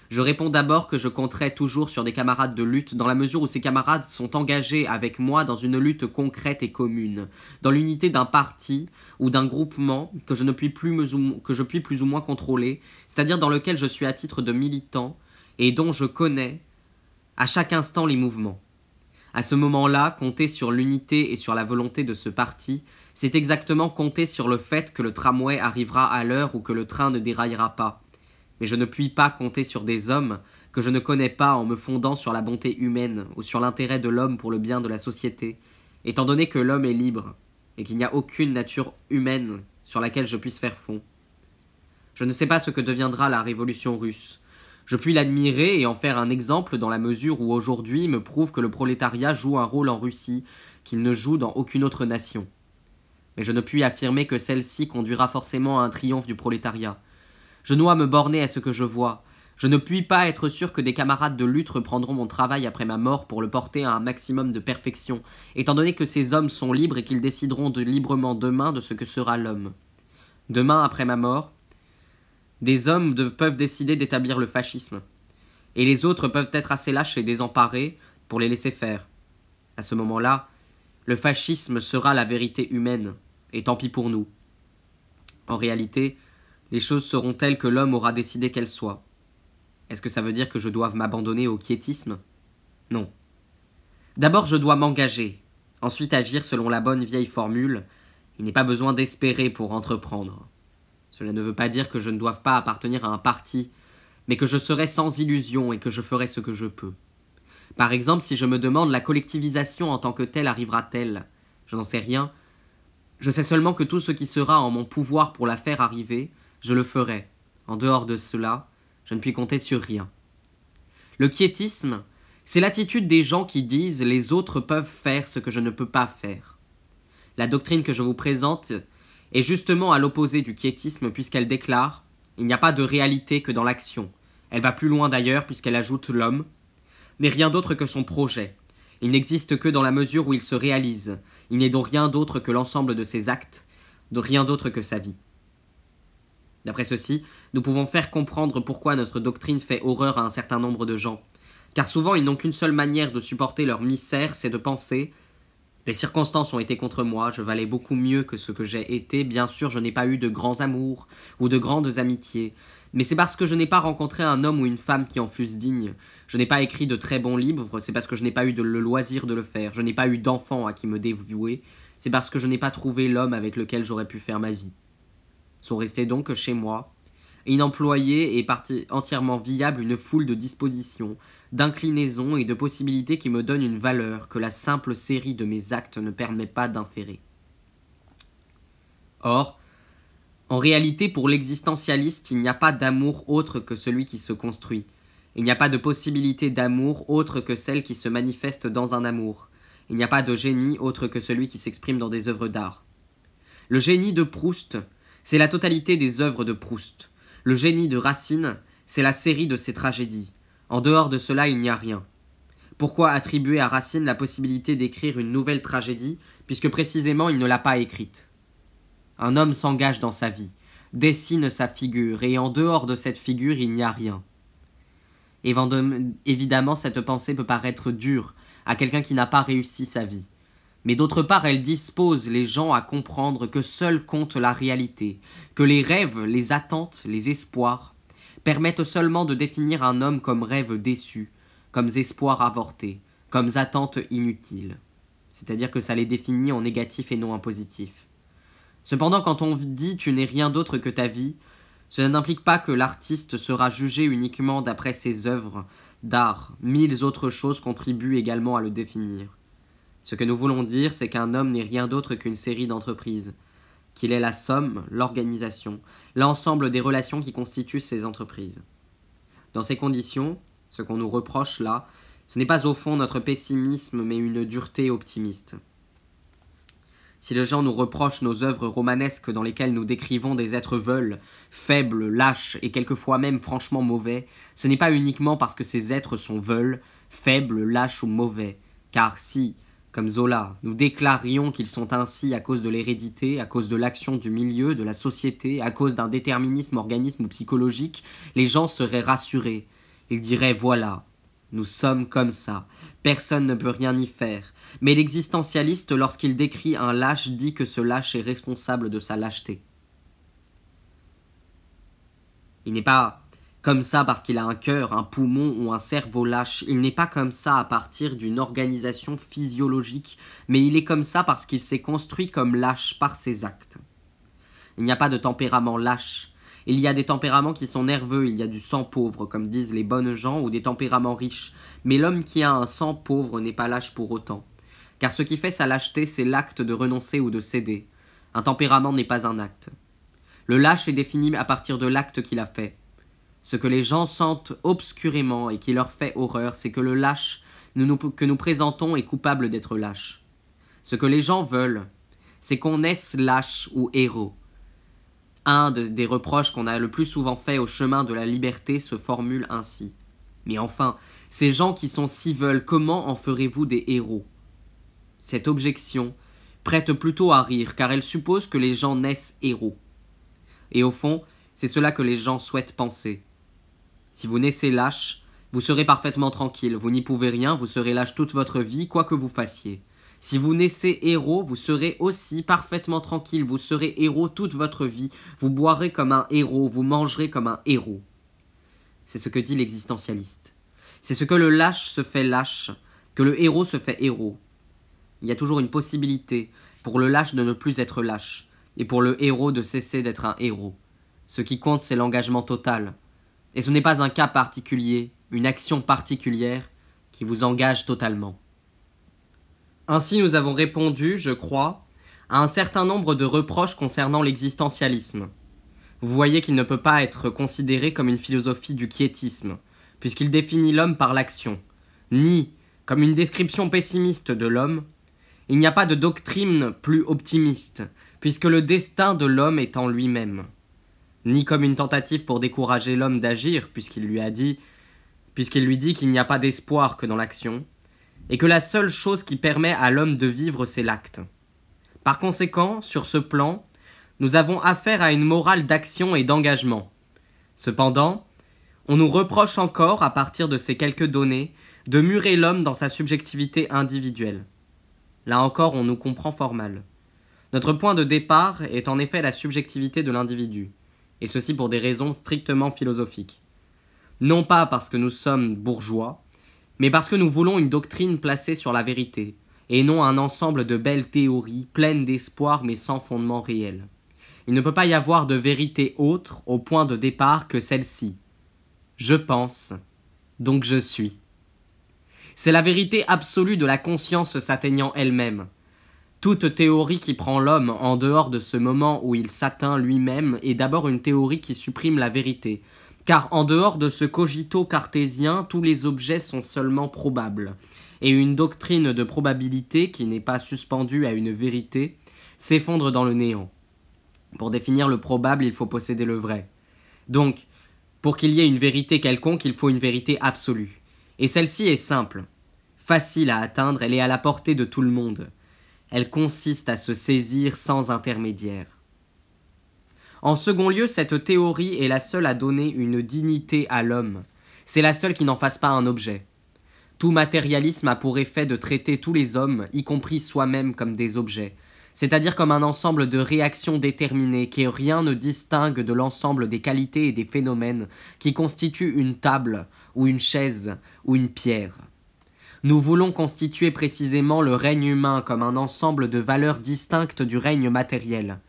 Je réponds d'abord que je compterai toujours sur des camarades de lutte dans la mesure où ces camarades sont engagés avec moi dans une lutte concrète et commune, dans l'unité d'un parti ou d'un groupement que je puis plus ou moins contrôler, c'est-à-dire dans lequel je suis à titre de militant et dont je connais à chaque instant les mouvements. À ce moment-là, compter sur l'unité et sur la volonté de ce parti, c'est exactement compter sur le fait que le tramway arrivera à l'heure ou que le train ne déraillera pas. Mais je ne puis pas compter sur des hommes que je ne connais pas en me fondant sur la bonté humaine ou sur l'intérêt de l'homme pour le bien de la société, étant donné que l'homme est libre et qu'il n'y a aucune nature humaine sur laquelle je puisse faire fond. Je ne sais pas ce que deviendra la révolution russe. Je puis l'admirer et en faire un exemple dans la mesure où aujourd'hui me prouve que le prolétariat joue un rôle en Russie qu'il ne joue dans aucune autre nation. Mais je ne puis affirmer que celle-ci conduira forcément à un triomphe du prolétariat. Je dois me borner à ce que je vois. Je ne puis pas être sûr que des camarades de lutte reprendront mon travail après ma mort pour le porter à un maximum de perfection, étant donné que ces hommes sont libres et qu'ils décideront librement demain de ce que sera l'homme. Demain, après ma mort, des hommes peuvent décider d'établir le fascisme, et les autres peuvent être assez lâches et désemparés pour les laisser faire. À ce moment-là, le fascisme sera la vérité humaine, et tant pis pour nous. En réalité, les choses seront telles que l'homme aura décidé qu'elles soient. Est-ce que ça veut dire que je doive m'abandonner au quiétisme? Non. D'abord, je dois m'engager, ensuite agir selon la bonne vieille formule « il n'est pas besoin d'espérer pour entreprendre ». Cela ne veut pas dire que je ne doive pas appartenir à un parti, mais que je serai sans illusion et que je ferai ce que je peux. Par exemple, si je me demande la collectivisation en tant que telle arrivera-t-elle? Je n'en sais rien. Je sais seulement que tout ce qui sera en mon pouvoir pour la faire arriver, je le ferai. En dehors de cela, je ne puis compter sur rien. Le quiétisme, c'est l'attitude des gens qui disent « les autres peuvent faire ce que je ne peux pas faire ». La doctrine que je vous présente est justement à l'opposé du quiétisme puisqu'elle déclare « il n'y a pas de réalité que dans l'action ». Elle va plus loin d'ailleurs puisqu'elle ajoute « l'homme n'est rien d'autre que son projet. Il n'existe que dans la mesure où il se réalise. Il n'est donc rien d'autre que l'ensemble de ses actes, de rien d'autre que sa vie. » D'après ceci, nous pouvons faire comprendre pourquoi notre doctrine fait horreur à un certain nombre de gens. Car souvent, ils n'ont qu'une seule manière de supporter leur misère, c'est de penser « les circonstances ont été contre moi, je valais beaucoup mieux que ce que j'ai été, bien sûr je n'ai pas eu de grands amours ou de grandes amitiés, mais c'est parce que je n'ai pas rencontré un homme ou une femme qui en fussent dignes. Je n'ai pas écrit de très bons livres, c'est parce que je n'ai pas eu le loisir de le faire. Je n'ai pas eu d'enfant à qui me dévouer, c'est parce que je n'ai pas trouvé l'homme avec lequel j'aurais pu faire ma vie. » Sont restés donc chez moi, inemployés et entièrement viables une foule de dispositions, d'inclinaisons et de possibilités qui me donnent une valeur que la simple série de mes actes ne permet pas d'inférer. Or, en réalité, pour l'existentialiste, il n'y a pas d'amour autre que celui qui se construit. Il n'y a pas de possibilité d'amour autre que celle qui se manifeste dans un amour. Il n'y a pas de génie autre que celui qui s'exprime dans des œuvres d'art. Le génie de Proust, c'est la totalité des œuvres de Proust. Le génie de Racine, c'est la série de ses tragédies. En dehors de cela, il n'y a rien. Pourquoi attribuer à Racine la possibilité d'écrire une nouvelle tragédie, puisque précisément il ne l'a pas écrite? Un homme s'engage dans sa vie, dessine sa figure, et en dehors de cette figure, il n'y a rien. Évidemment, cette pensée peut paraître dure à quelqu'un qui n'a pas réussi sa vie. Mais d'autre part, elle dispose les gens à comprendre que seule compte la réalité, que les rêves, les attentes, les espoirs permettent seulement de définir un homme comme rêve déçu, comme espoir avorté, comme attente inutile. C'est-à-dire que ça les définit en négatif et non en positif. Cependant, quand on dit « tu n'es rien d'autre que ta vie », cela n'implique pas que l'artiste sera jugé uniquement d'après ses œuvres d'art. 1000 autres choses contribuent également à le définir. Ce que nous voulons dire, c'est qu'un homme n'est rien d'autre qu'une série d'entreprises, qu'il est la somme, l'organisation, l'ensemble des relations qui constituent ces entreprises. Dans ces conditions, ce qu'on nous reproche là, ce n'est pas au fond notre pessimisme, mais une dureté optimiste. Si les gens nous reprochent nos œuvres romanesques dans lesquelles nous décrivons des êtres veuls, faibles, lâches et quelquefois même franchement mauvais, ce n'est pas uniquement parce que ces êtres sont veuls, faibles, lâches ou mauvais, car si, comme Zola, nous déclarions qu'ils sont ainsi à cause de l'hérédité, à cause de l'action du milieu, de la société, à cause d'un déterminisme organisme ou psychologique, les gens seraient rassurés. Ils diraient « voilà, nous sommes comme ça, personne ne peut rien y faire ». Mais l'existentialiste, lorsqu'il décrit un lâche, dit que ce lâche est responsable de sa lâcheté. Il n'est pas comme ça parce qu'il a un cœur, un poumon ou un cerveau lâche. Il n'est pas comme ça à partir d'une organisation physiologique, mais il est comme ça parce qu'il s'est construit comme lâche par ses actes. Il n'y a pas de tempérament lâche. Il y a des tempéraments qui sont nerveux, il y a du sang pauvre, comme disent les bonnes gens, ou des tempéraments riches. Mais l'homme qui a un sang pauvre n'est pas lâche pour autant. car ce qui fait sa lâcheté, c'est l'acte de renoncer ou de céder. Un tempérament n'est pas un acte. Le lâche est défini à partir de l'acte qu'il a fait. Ce que les gens sentent obscurément et qui leur fait horreur, c'est que le lâche que nous présentons est coupable d'être lâche. Ce que les gens veulent, c'est qu'on naisse lâche ou héros. Un des reproches qu'on a le plus souvent fait au chemin de la liberté se formule ainsi. Mais enfin, ces gens qui sont si veulent, comment en ferez-vous des héros? Cette objection prête plutôt à rire, car elle suppose que les gens naissent héros. Et au fond, c'est cela que les gens souhaitent penser. Si vous naissez lâche, vous serez parfaitement tranquille, vous n'y pouvez rien, vous serez lâche toute votre vie, quoi que vous fassiez. Si vous naissez héros, vous serez aussi parfaitement tranquille, vous serez héros toute votre vie, vous boirez comme un héros, vous mangerez comme un héros. C'est ce que dit l'existentialiste. C'est ce que le lâche se fait lâche, que le héros se fait héros. Il y a toujours une possibilité pour le lâche de ne plus être lâche, et pour le héros de cesser d'être un héros. Ce qui compte, c'est l'engagement total. Et ce n'est pas un cas particulier, une action particulière, qui vous engage totalement. Ainsi nous avons répondu, je crois, à un certain nombre de reproches concernant l'existentialisme. Vous voyez qu'il ne peut pas être considéré comme une philosophie du quiétisme, puisqu'il définit l'homme par l'action, ni comme une description pessimiste de l'homme. Il n'y a pas de doctrine plus optimiste, puisque le destin de l'homme est en lui-même, ni comme une tentative pour décourager l'homme d'agir, puisqu'il lui dit qu'il n'y a pas d'espoir que dans l'action, et que la seule chose qui permet à l'homme de vivre, c'est l'acte. Par conséquent, sur ce plan, nous avons affaire à une morale d'action et d'engagement. Cependant, on nous reproche encore, à partir de ces quelques données, de murer l'homme dans sa subjectivité individuelle. Là encore, on nous comprend fort mal. Notre point de départ est en effet la subjectivité de l'individu, et ceci pour des raisons strictement philosophiques. Non pas parce que nous sommes bourgeois, mais parce que nous voulons une doctrine placée sur la vérité, et non un ensemble de belles théories pleines d'espoir mais sans fondement réel. Il ne peut pas y avoir de vérité autre au point de départ que celle-ci. Je pense, donc je suis. C'est la vérité absolue de la conscience s'atteignant elle-même. Toute théorie qui prend l'homme en dehors de ce moment où il s'atteint lui-même est d'abord une théorie qui supprime la vérité, car en dehors de ce cogito cartésien, tous les objets sont seulement probables, et une doctrine de probabilité qui n'est pas suspendue à une vérité s'effondre dans le néant. Pour définir le probable, il faut posséder le vrai. Donc, pour qu'il y ait une vérité quelconque, il faut une vérité absolue. Et celle-ci est simple, facile à atteindre, elle est à la portée de tout le monde. Elle consiste à se saisir sans intermédiaire. En second lieu, cette théorie est la seule à donner une dignité à l'homme. C'est la seule qui n'en fasse pas un objet. Tout matérialisme a pour effet de traiter tous les hommes, y compris soi-même, comme des objets, c'est-à-dire comme un ensemble de réactions déterminées que rien ne distingue de l'ensemble des qualités et des phénomènes qui constituent une table, ou une chaise, ou une pierre. Nous voulons constituer précisément le règne humain comme un ensemble de valeurs distinctes du règne matériel.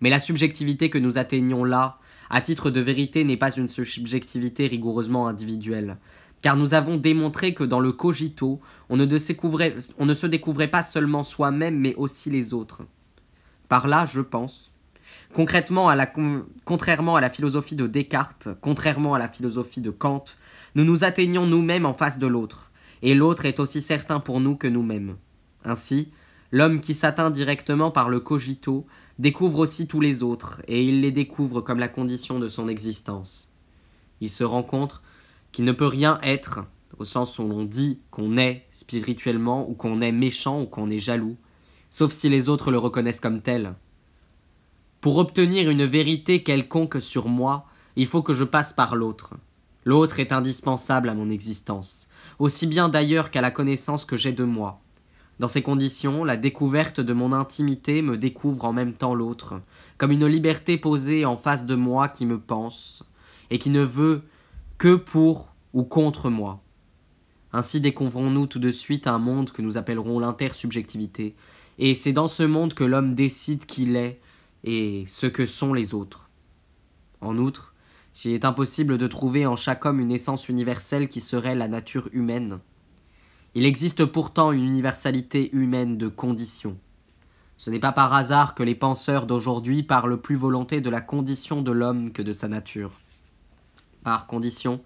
Mais la subjectivité que nous atteignons là, à titre de vérité, n'est pas une subjectivité rigoureusement individuelle, car nous avons démontré que dans le cogito, on ne se découvrait pas seulement soi-même, mais aussi les autres. Par là, je pense, contrairement à la philosophie de Descartes, contrairement à la philosophie de Kant, nous nous atteignons nous-mêmes en face de l'autre, et l'autre est aussi certain pour nous que nous-mêmes. Ainsi, l'homme qui s'atteint directement par le cogito découvre aussi tous les autres, et il les découvre comme la condition de son existence. Il se rend compte qu'il ne peut rien être, au sens où l'on dit qu'on est spirituellement, ou qu'on est méchant, ou qu'on est jaloux, sauf si les autres le reconnaissent comme tel. Pour obtenir une vérité quelconque sur moi, il faut que je passe par l'autre. L'autre est indispensable à mon existence, aussi bien d'ailleurs qu'à la connaissance que j'ai de moi. Dans ces conditions, la découverte de mon intimité me découvre en même temps l'autre, comme une liberté posée en face de moi qui me pense, et qui ne veut que pour ou contre moi. Ainsi découvrons-nous tout de suite un monde que nous appellerons l'intersubjectivité, et c'est dans ce monde que l'homme décide qu'il est et ce que sont les autres. En outre, s'il est impossible de trouver en chaque homme une essence universelle qui serait la nature humaine, Il existe pourtant une universalité humaine de conditions. Ce n'est pas par hasard que les penseurs d'aujourd'hui parlent plus volontiers de la condition de l'homme que de sa nature. Par condition,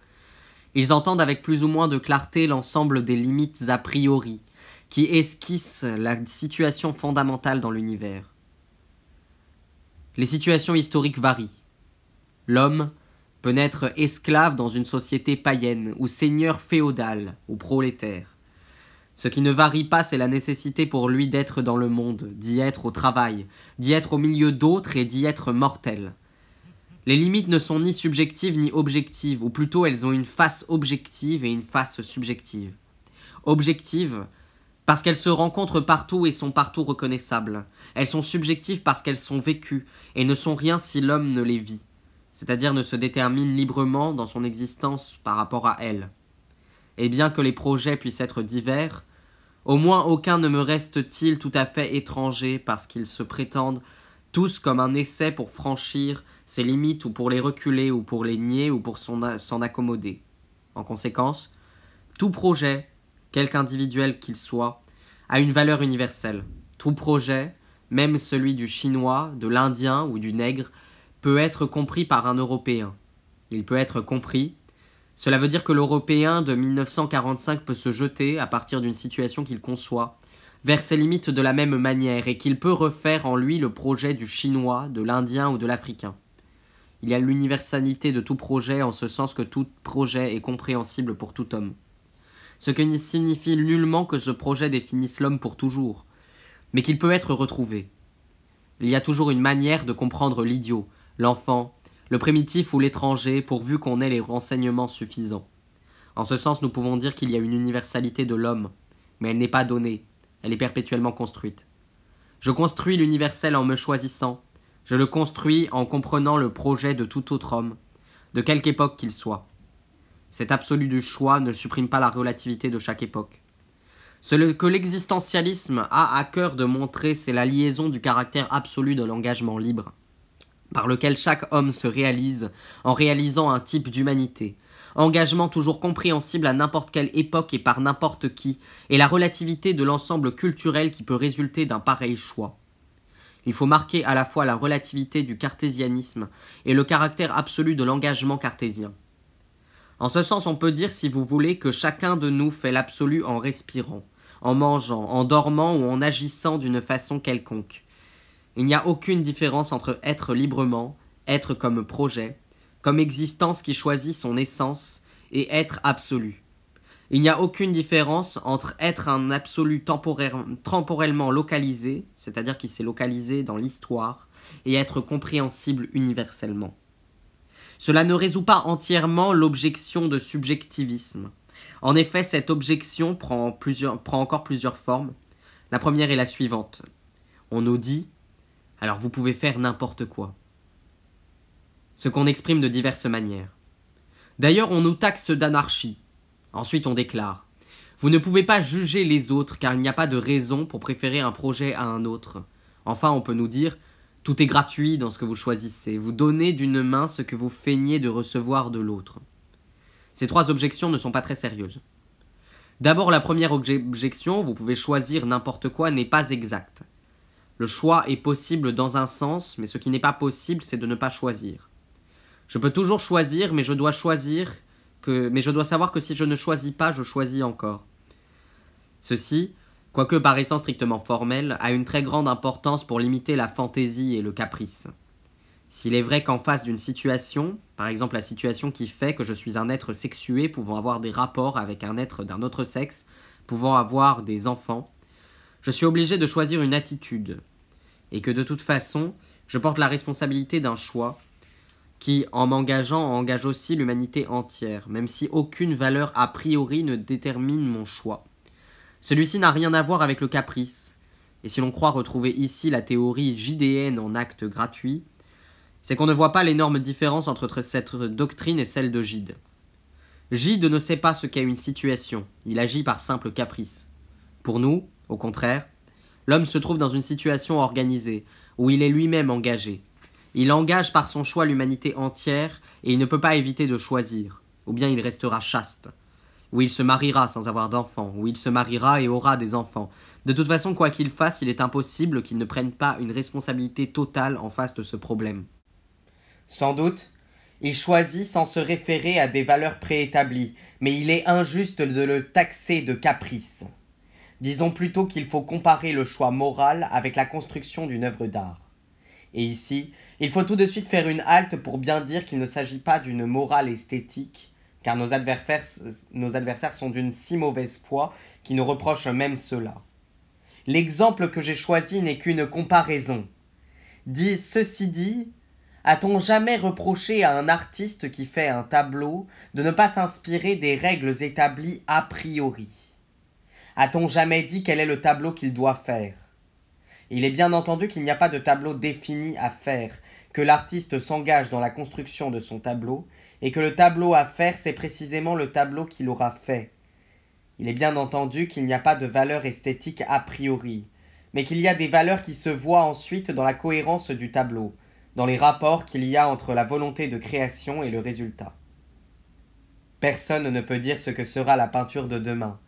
ils entendent avec plus ou moins de clarté l'ensemble des limites a priori qui esquissent la situation fondamentale dans l'univers. Les situations historiques varient. L'homme peut naître esclave dans une société païenne, ou seigneur féodal, ou prolétaire. Ce qui ne varie pas, c'est la nécessité pour lui d'être dans le monde, d'y être au travail, d'y être au milieu d'autres et d'y être mortel. Les limites ne sont ni subjectives ni objectives, ou plutôt elles ont une face objective et une face subjective. Objectives, parce qu'elles se rencontrent partout et sont partout reconnaissables. Elles sont subjectives parce qu'elles sont vécues et ne sont rien si l'homme ne les vit, c'est-à-dire ne se détermine librement dans son existence par rapport à elles. Et bien que les projets puissent être divers, au moins aucun ne me reste-t-il tout à fait étranger parce qu'ils se prétendent tous comme un essai pour franchir ces limites ou pour les reculer ou pour les nier ou pour s'en accommoder. En conséquence, tout projet, quelque individuel qu'il soit, a une valeur universelle. Tout projet, même celui du Chinois, de l'Indien ou du Nègre, peut être compris par un Européen. Il peut être compris. Cela veut dire que l'Européen de 1945 peut se jeter, à partir d'une situation qu'il conçoit, vers ses limites de la même manière et qu'il peut refaire en lui le projet du Chinois, de l'Indien ou de l'Africain. Il y a l'universalité de tout projet en ce sens que tout projet est compréhensible pour tout homme. Ce qui ne signifie nullement que ce projet définisse l'homme pour toujours, mais qu'il peut être retrouvé. Il y a toujours une manière de comprendre l'idiot, l'enfant, le primitif ou l'étranger, pourvu qu'on ait les renseignements suffisants. En ce sens, nous pouvons dire qu'il y a une universalité de l'homme, mais elle n'est pas donnée, elle est perpétuellement construite. Je construis l'universel en me choisissant, je le construis en comprenant le projet de tout autre homme, de quelque époque qu'il soit. Cet absolu du choix ne supprime pas la relativité de chaque époque. Ce que l'existentialisme a à cœur de montrer, c'est la liaison du caractère absolu de l'engagement libre, par lequel chaque homme se réalise en réalisant un type d'humanité, engagement toujours compréhensible à n'importe quelle époque et par n'importe qui, et la relativité de l'ensemble culturel qui peut résulter d'un pareil choix. Il faut marquer à la fois la relativité du cartésianisme et le caractère absolu de l'engagement cartésien. En ce sens, on peut dire, si vous voulez, que chacun de nous fait l'absolu en respirant, en mangeant, en dormant ou en agissant d'une façon quelconque. Il n'y a aucune différence entre être librement, être comme projet, comme existence qui choisit son essence, et être absolu. Il n'y a aucune différence entre être un absolu temporellement localisé, c'est-à-dire qui s'est localisé dans l'histoire, et être compréhensible universellement. Cela ne résout pas entièrement l'objection de subjectivisme. En effet, cette objection prend encore plusieurs formes. La première est la suivante. On nous dit « alors vous pouvez faire n'importe quoi ». Ce qu'on exprime de diverses manières. D'ailleurs, on nous taxe d'anarchie. Ensuite, on déclare « vous ne pouvez pas juger les autres car il n'y a pas de raison pour préférer un projet à un autre ». Enfin, on peut nous dire « tout est gratuit dans ce que vous choisissez. Vous donnez d'une main ce que vous feignez de recevoir de l'autre. » Ces trois objections ne sont pas très sérieuses. D'abord, la première objection, vous pouvez choisir n'importe quoi, n'est pas exacte. Le choix est possible dans un sens, mais ce qui n'est pas possible, c'est de ne pas choisir. Je peux toujours choisir, mais je dois savoir que si je ne choisis pas, je choisis encore. Ceci, quoique paraissant strictement formel, a une très grande importance pour limiter la fantaisie et le caprice. S'il est vrai qu'en face d'une situation, par exemple la situation qui fait que je suis un être sexué pouvant avoir des rapports avec un être d'un autre sexe, pouvant avoir des enfants, je suis obligé de choisir une attitude, et que de toute façon, je porte la responsabilité d'un choix qui, en m'engageant, engage aussi l'humanité entière, même si aucune valeur a priori ne détermine mon choix. Celui-ci n'a rien à voir avec le caprice, et si l'on croit retrouver ici la théorie gidéenne en acte gratuit, c'est qu'on ne voit pas l'énorme différence entre cette doctrine et celle de Gide. Gide ne sait pas ce qu'est une situation, il agit par simple caprice. Pour nous, au contraire, l'homme se trouve dans une situation organisée, où il est lui-même engagé. Il engage par son choix l'humanité entière, et il ne peut pas éviter de choisir, ou bien il restera chaste. Ou il se mariera sans avoir d'enfants, ou il se mariera et aura des enfants. De toute façon, quoi qu'il fasse, il est impossible qu'il ne prenne pas une responsabilité totale en face de ce problème. Sans doute, il choisit sans se référer à des valeurs préétablies, mais il est injuste de le taxer de caprice. Disons plutôt qu'il faut comparer le choix moral avec la construction d'une œuvre d'art. Et ici, il faut tout de suite faire une halte pour bien dire qu'il ne s'agit pas d'une morale esthétique, car nos adversaires sont d'une si mauvaise foi qu'ils nous reprochent même cela. L'exemple que j'ai choisi n'est qu'une comparaison. Ceci dit, a-t-on jamais reproché à un artiste qui fait un tableau de ne pas s'inspirer des règles établies a priori? A-t-on jamais dit quel est le tableau qu'il doit faire? Il est bien entendu qu'il n'y a pas de tableau défini à faire, que l'artiste s'engage dans la construction de son tableau, et que le tableau à faire, c'est précisément le tableau qu'il aura fait. Il est bien entendu qu'il n'y a pas de valeur esthétique a priori, mais qu'il y a des valeurs qui se voient ensuite dans la cohérence du tableau, dans les rapports qu'il y a entre la volonté de création et le résultat. Personne ne peut dire ce que sera la peinture de demain.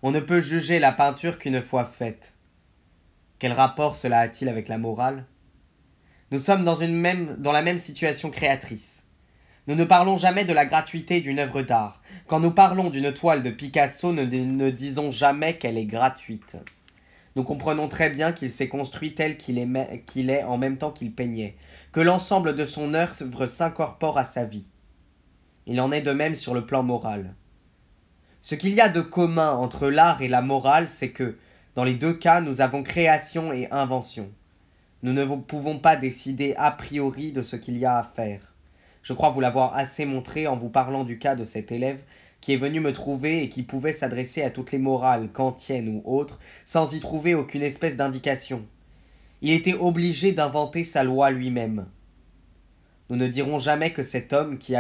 On ne peut juger la peinture qu'une fois faite. Quel rapport cela a-t-il avec la morale? Nous sommes dans la même situation créatrice. Nous ne parlons jamais de la gratuité d'une œuvre d'art. Quand nous parlons d'une toile de Picasso, nous ne disons jamais qu'elle est gratuite. Nous comprenons très bien qu'il s'est construit tel qu'il est en même temps qu'il peignait, que l'ensemble de son œuvre s'incorpore à sa vie. Il en est de même sur le plan moral. Ce qu'il y a de commun entre l'art et la morale, c'est que, dans les deux cas, nous avons création et invention. Nous ne pouvons pas décider a priori de ce qu'il y a à faire. Je crois vous l'avoir assez montré en vous parlant du cas de cet élève qui est venu me trouver et qui pouvait s'adresser à toutes les morales, kantiennes ou autres, sans y trouver aucune espèce d'indication. Il était obligé d'inventer sa loi lui-même. Nous ne dirons jamais que cet homme qui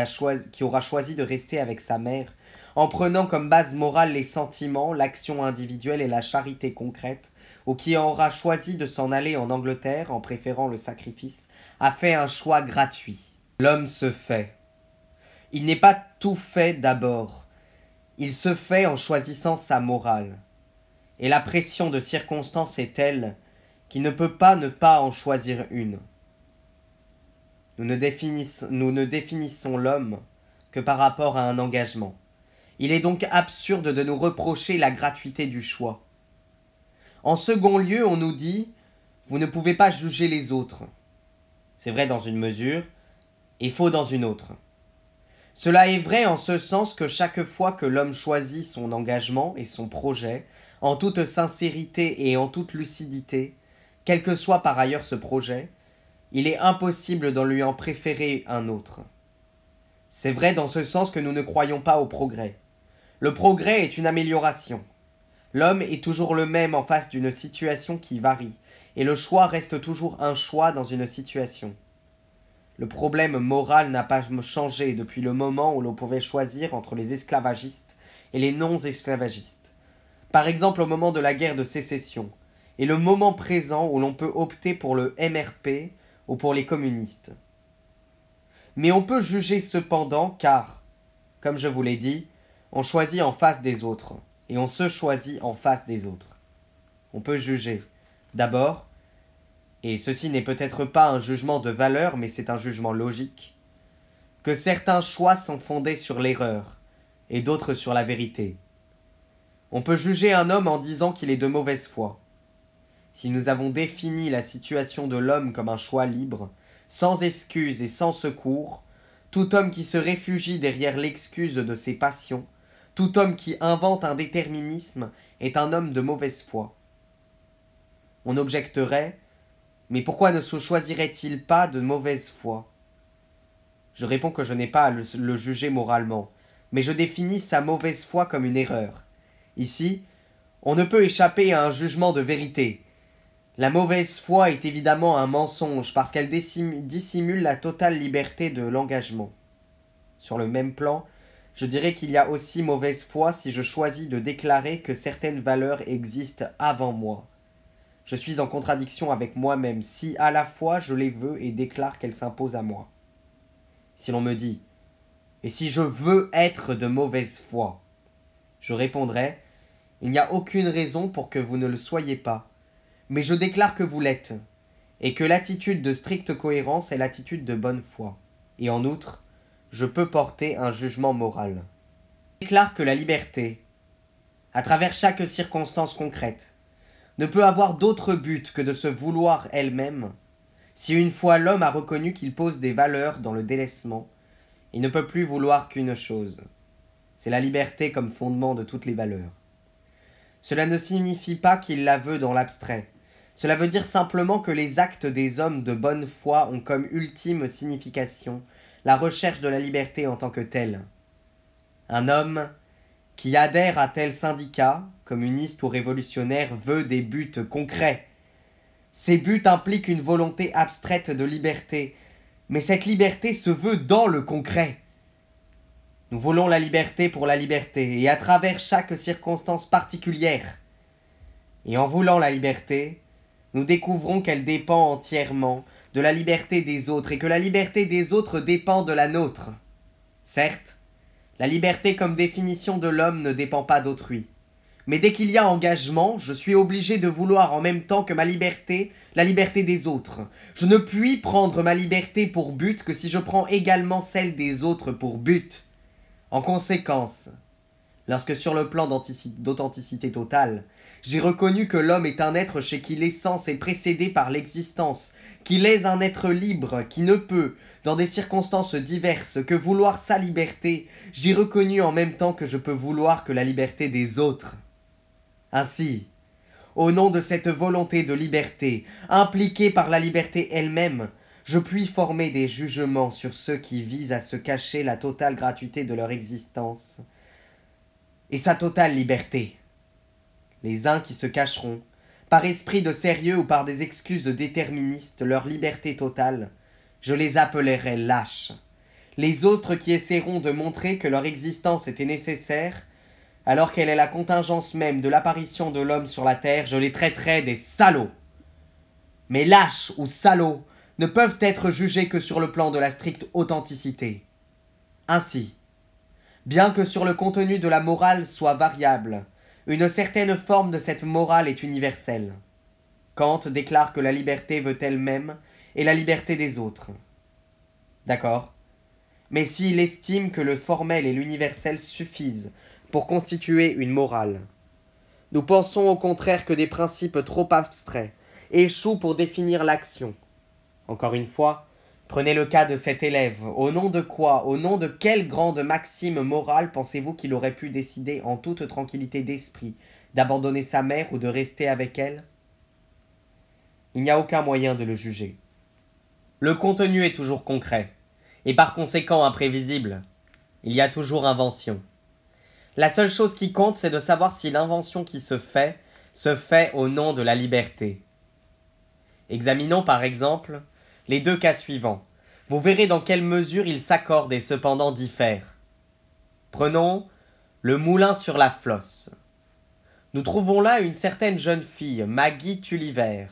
aura choisi de rester avec sa mère, en prenant comme base morale les sentiments, l'action individuelle et la charité concrète, ou qui aura choisi de s'en aller en Angleterre en préférant le sacrifice, a fait un choix gratuit. L'homme se fait. Il n'est pas tout fait d'abord. Il se fait en choisissant sa morale. Et la pression de circonstance est telle qu'il ne peut pas ne pas en choisir une. Nous ne définissons l'homme que par rapport à un engagement. Il est donc absurde de nous reprocher la gratuité du choix. En second lieu, on nous dit « Vous ne pouvez pas juger les autres ». C'est vrai dans une mesure, et faux dans une autre. Cela est vrai en ce sens que chaque fois que l'homme choisit son engagement et son projet, en toute sincérité et en toute lucidité, quel que soit par ailleurs ce projet, il est impossible d'en lui en préférer un autre. C'est vrai dans ce sens que nous ne croyons pas au progrès. Le progrès est une amélioration. L'homme est toujours le même en face d'une situation qui varie, et le choix reste toujours un choix dans une situation. Le problème moral n'a pas changé depuis le moment où l'on pouvait choisir entre les esclavagistes et les non-esclavagistes. Par exemple au moment de la guerre de sécession, et le moment présent où l'on peut opter pour le MRP ou pour les communistes. Mais on peut juger cependant car, comme je vous l'ai dit, on choisit en face des autres, et on se choisit en face des autres. On peut juger, d'abord, et ceci n'est peut-être pas un jugement de valeur, mais c'est un jugement logique, que certains choix sont fondés sur l'erreur, et d'autres sur la vérité. On peut juger un homme en disant qu'il est de mauvaise foi. Si nous avons défini la situation de l'homme comme un choix libre, sans excuse et sans secours, tout homme qui se réfugie derrière l'excuse de ses passions, tout homme qui invente un déterminisme est un homme de mauvaise foi. On objecterait, mais pourquoi ne se choisirait-il pas de mauvaise foi? Je réponds que je n'ai pas à le juger moralement, mais je définis sa mauvaise foi comme une erreur. Ici, on ne peut échapper à un jugement de vérité. La mauvaise foi est évidemment un mensonge parce qu'elle dissimule la totale liberté de l'engagement. Sur le même plan, je dirais qu'il y a aussi mauvaise foi si je choisis de déclarer que certaines valeurs existent avant moi. Je suis en contradiction avec moi-même si à la fois je les veux et déclare qu'elles s'imposent à moi. Si l'on me dit « Et si je veux être de mauvaise foi ?» Je répondrai, il n'y a aucune raison pour que vous ne le soyez pas, mais je déclare que vous l'êtes, et que l'attitude de stricte cohérence est l'attitude de bonne foi. Et en outre, je peux porter un jugement moral. Je déclare que la liberté, à travers chaque circonstance concrète, ne peut avoir d'autre but que de se vouloir elle-même. Si une fois l'homme a reconnu qu'il pose des valeurs dans le délaissement, il ne peut plus vouloir qu'une chose. C'est la liberté comme fondement de toutes les valeurs. Cela ne signifie pas qu'il la veut dans l'abstrait. Cela veut dire simplement que les actes des hommes de bonne foi ont comme ultime signification la recherche de la liberté en tant que telle. Un homme qui adhère à tel syndicat, communiste ou révolutionnaire, veut des buts concrets. Ces buts impliquent une volonté abstraite de liberté, mais cette liberté se veut dans le concret. Nous voulons la liberté pour la liberté, et à travers chaque circonstance particulière. Et en voulant la liberté, nous découvrons qu'elle dépend entièrement de la liberté des autres, et que la liberté des autres dépend de la nôtre. Certes, la liberté comme définition de l'homme ne dépend pas d'autrui. Mais dès qu'il y a engagement, je suis obligé de vouloir en même temps que ma liberté, la liberté des autres. Je ne puis prendre ma liberté pour but que si je prends également celle des autres pour but. En conséquence, lorsque sur le plan d'authenticité totale, j'ai reconnu que l'homme est un être chez qui l'essence est précédée par l'existence, qu'il est un être libre, qui ne peut, dans des circonstances diverses, que vouloir sa liberté, j'ai reconnu en même temps que je peux vouloir que la liberté des autres. Ainsi, au nom de cette volonté de liberté, impliquée par la liberté elle-même, je puis former des jugements sur ceux qui visent à se cacher la totale gratuité de leur existence et sa totale liberté. Les uns qui se cacheront, par esprit de sérieux ou par des excuses déterministes, leur liberté totale, je les appellerai lâches. Les autres qui essaieront de montrer que leur existence était nécessaire, alors qu'elle est la contingence même de l'apparition de l'homme sur la terre, je les traiterai des salauds. Mais lâches ou salauds ne peuvent être jugés que sur le plan de la stricte authenticité. Ainsi, bien que sur le contenu de la morale soit variable, une certaine forme de cette morale est universelle. Kant déclare que la liberté veut elle-même et la liberté des autres. D'accord ? Mais s'il estime que le formel et l'universel suffisent pour constituer une morale, nous pensons au contraire que des principes trop abstraits échouent pour définir l'action. Encore une fois, prenez le cas de cet élève. Au nom de quoi, au nom de quelle grande maxime morale pensez-vous qu'il aurait pu décider en toute tranquillité d'esprit d'abandonner sa mère ou de rester avec elle ? Il n'y a aucun moyen de le juger. Le contenu est toujours concret, et par conséquent imprévisible. Il y a toujours invention. La seule chose qui compte, c'est de savoir si l'invention qui se fait au nom de la liberté. Examinons par exemple les deux cas suivants. Vous verrez dans quelle mesure ils s'accordent et cependant diffèrent. Prenons le moulin sur la Flosse. Nous trouvons là une certaine jeune fille, Maggie Tulliver,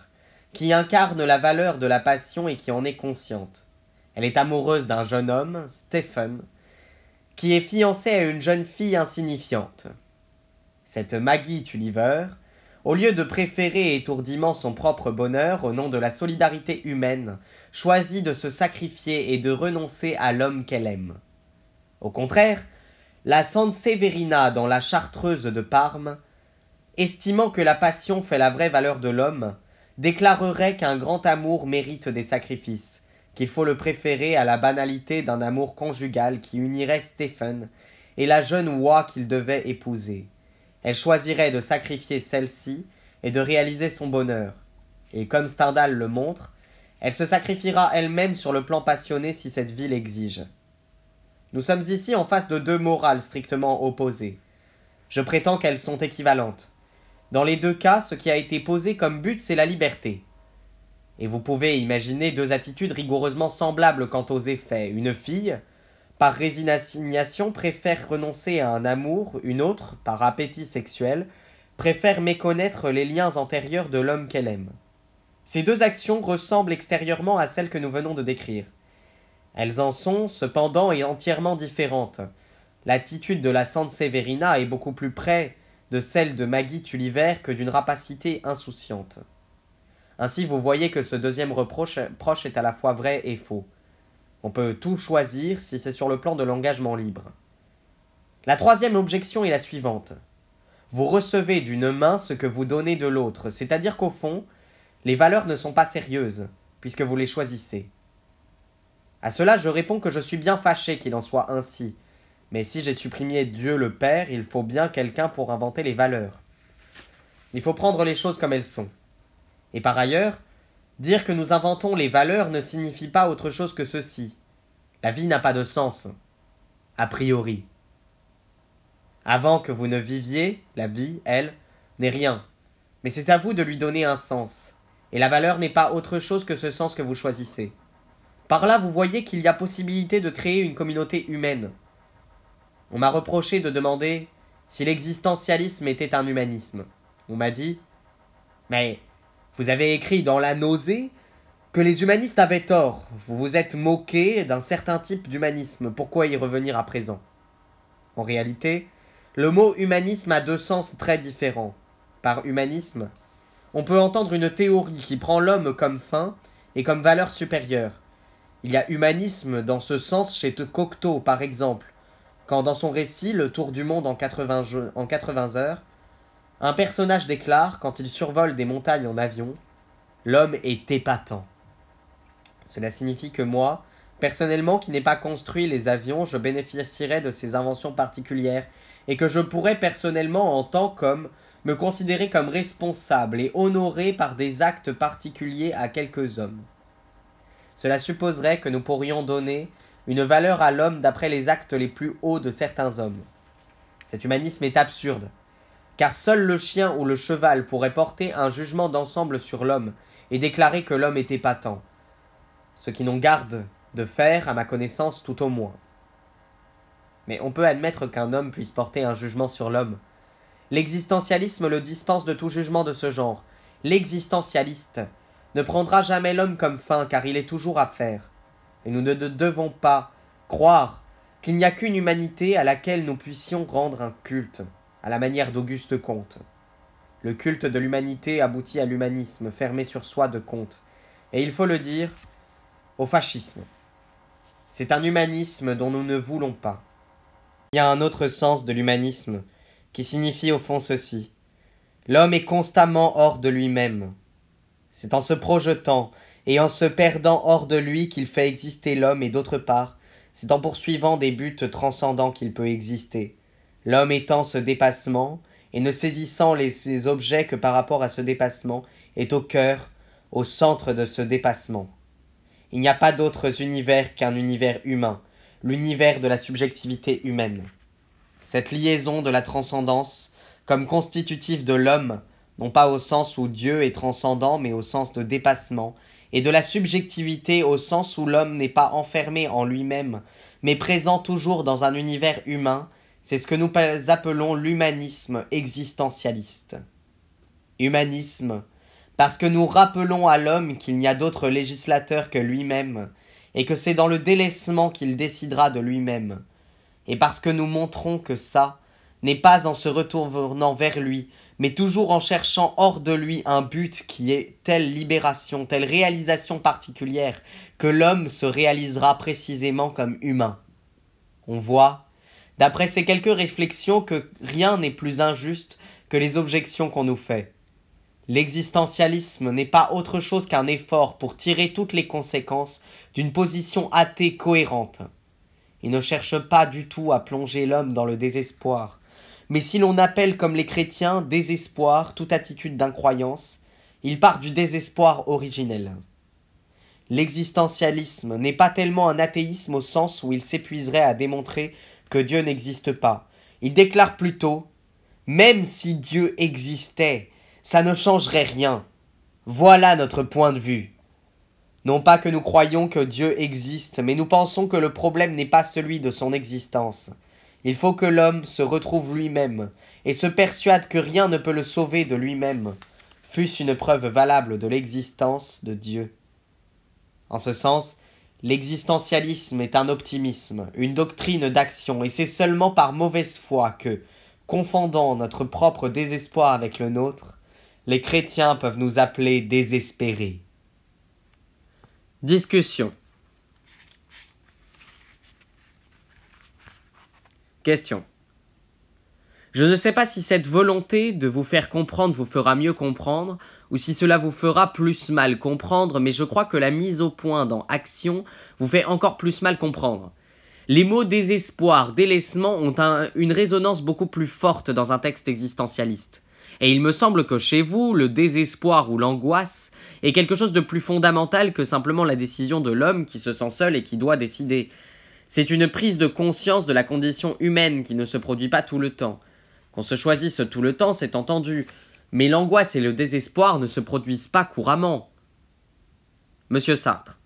qui incarne la valeur de la passion et qui en est consciente. Elle est amoureuse d'un jeune homme, Stephen, qui est fiancé à une jeune fille insignifiante. Cette Maggie Tulliver, au lieu de préférer étourdiment son propre bonheur au nom de la solidarité humaine, choisit de se sacrifier et de renoncer à l'homme qu'elle aime. Au contraire, la Sanseverina dans la Chartreuse de Parme, estimant que la passion fait la vraie valeur de l'homme, déclarerait qu'un grand amour mérite des sacrifices, qu'il faut le préférer à la banalité d'un amour conjugal qui unirait Stephen et la jeune oie qu'il devait épouser. Elle choisirait de sacrifier celle-ci et de réaliser son bonheur. Et comme Stendhal le montre, elle se sacrifiera elle-même sur le plan passionné si cette vie l'exige. Nous sommes ici en face de deux morales strictement opposées. Je prétends qu'elles sont équivalentes. Dans les deux cas, ce qui a été posé comme but, c'est la liberté. Et vous pouvez imaginer deux attitudes rigoureusement semblables quant aux effets. Une fille, par résignation, préfère renoncer à un amour, une autre, par appétit sexuel, préfère méconnaître les liens antérieurs de l'homme qu'elle aime. Ces deux actions ressemblent extérieurement à celles que nous venons de décrire. Elles en sont, cependant, et entièrement différentes. L'attitude de la Sanseverina est beaucoup plus près de celle de Maggie Tulliver que d'une rapacité insouciante. Ainsi, vous voyez que ce deuxième reproche est à la fois vrai et faux. On peut tout choisir si c'est sur le plan de l'engagement libre. La troisième objection est la suivante. Vous recevez d'une main ce que vous donnez de l'autre, c'est-à-dire qu'au fond, les valeurs ne sont pas sérieuses, puisque vous les choisissez. À cela, je réponds que je suis bien fâché qu'il en soit ainsi, mais si j'ai supprimé Dieu le Père, il faut bien quelqu'un pour inventer les valeurs. Il faut prendre les choses comme elles sont. Et par ailleurs, dire que nous inventons les valeurs ne signifie pas autre chose que ceci. La vie n'a pas de sens, a priori. Avant que vous ne viviez, la vie, elle, n'est rien. Mais c'est à vous de lui donner un sens. Et la valeur n'est pas autre chose que ce sens que vous choisissez. Par là, vous voyez qu'il y a possibilité de créer une communauté humaine. On m'a reproché de demander si l'existentialisme était un humanisme. On m'a dit « Mais vous avez écrit dans La Nausée que les humanistes avaient tort. Vous vous êtes moqué d'un certain type d'humanisme. Pourquoi y revenir à présent ?» En réalité, le mot humanisme a deux sens très différents. Par humanisme, on peut entendre une théorie qui prend l'homme comme fin et comme valeur supérieure. Il y a humanisme dans ce sens chez Cocteau, par exemple, quand dans son récit Le Tour du monde en 80 heures, un personnage déclare, quand il survole des montagnes en avion, « L'homme est épatant ». Cela signifie que moi, personnellement qui n'ai pas construit les avions, je bénéficierais de ces inventions particulières et que je pourrais personnellement en tant qu'homme me considérer comme responsable et honoré par des actes particuliers à quelques hommes. Cela supposerait que nous pourrions donner une valeur à l'homme d'après les actes les plus hauts de certains hommes. Cet humanisme est absurde, car seul le chien ou le cheval pourrait porter un jugement d'ensemble sur l'homme et déclarer que l'homme est épatant, ce qui n'ont garde de faire, à ma connaissance, tout au moins. Mais on peut admettre qu'un homme puisse porter un jugement sur l'homme. L'existentialisme le dispense de tout jugement de ce genre. L'existentialiste ne prendra jamais l'homme comme fin, car il est toujours à faire. Et nous ne devons pas croire qu'il n'y a qu'une humanité à laquelle nous puissions rendre un culte, à la manière d'Auguste Comte. Le culte de l'humanité aboutit à l'humanisme, fermé sur soi de Comte. Et il faut le dire, au fascisme. C'est un humanisme dont nous ne voulons pas. Il y a un autre sens de l'humanisme, qui signifie au fond ceci. L'homme est constamment hors de lui-même. C'est en se projetant et en se perdant hors de lui qu'il fait exister l'homme et d'autre part, c'est en poursuivant des buts transcendants qu'il peut exister. L'homme étant ce dépassement et ne saisissant ses objets que par rapport à ce dépassement est au cœur, au centre de ce dépassement. Il n'y a pas d'autres univers qu'un univers humain, l'univers de la subjectivité humaine. Cette liaison de la transcendance, comme constitutive de l'homme, non pas au sens où Dieu est transcendant, mais au sens de dépassement, et de la subjectivité au sens où l'homme n'est pas enfermé en lui-même, mais présent toujours dans un univers humain, c'est ce que nous appelons l'humanisme existentialiste. Humanisme, parce que nous rappelons à l'homme qu'il n'y a d'autre législateur que lui-même, et que c'est dans le délaissement qu'il décidera de lui-même, et parce que nous montrons que ça n'est pas en se retournant vers lui, mais toujours en cherchant hors de lui un but qui est telle libération, telle réalisation particulière, que l'homme se réalisera précisément comme humain. On voit, d'après ces quelques réflexions, que rien n'est plus injuste que les objections qu'on nous fait. L'existentialisme n'est pas autre chose qu'un effort pour tirer toutes les conséquences d'une position athée cohérente. Il ne cherche pas du tout à plonger l'homme dans le désespoir, mais si l'on appelle comme les chrétiens désespoir toute attitude d'incroyance, il part du désespoir originel. L'existentialisme n'est pas tellement un athéisme au sens où il s'épuiserait à démontrer que Dieu n'existe pas. Il déclare plutôt « Même si Dieu existait, ça ne changerait rien. Voilà notre point de vue. » Non pas que nous croyions que Dieu existe, mais nous pensons que le problème n'est pas celui de son existence. Il faut que l'homme se retrouve lui-même et se persuade que rien ne peut le sauver de lui-même, fût-ce une preuve valable de l'existence de Dieu. En ce sens, L'existentialisme est un optimisme, une doctrine d'action, et c'est seulement par mauvaise foi que, confondant notre propre désespoir avec le nôtre, les chrétiens peuvent nous appeler désespérés. Discussion. Question. Je ne sais pas si cette volonté de vous faire comprendre vous fera mieux comprendre, ou si cela vous fera plus mal comprendre, mais je crois que la mise au point dans action vous fait encore plus mal comprendre. Les mots désespoir, délaissement ont une résonance beaucoup plus forte dans un texte existentialiste. Et il me semble que chez vous, le désespoir ou l'angoisse est quelque chose de plus fondamental que simplement la décision de l'homme qui se sent seul et qui doit décider. C'est une prise de conscience de la condition humaine qui ne se produit pas tout le temps. Qu'on se choisisse tout le temps, c'est entendu, mais l'angoisse et le désespoir ne se produisent pas couramment. Monsieur Sartre.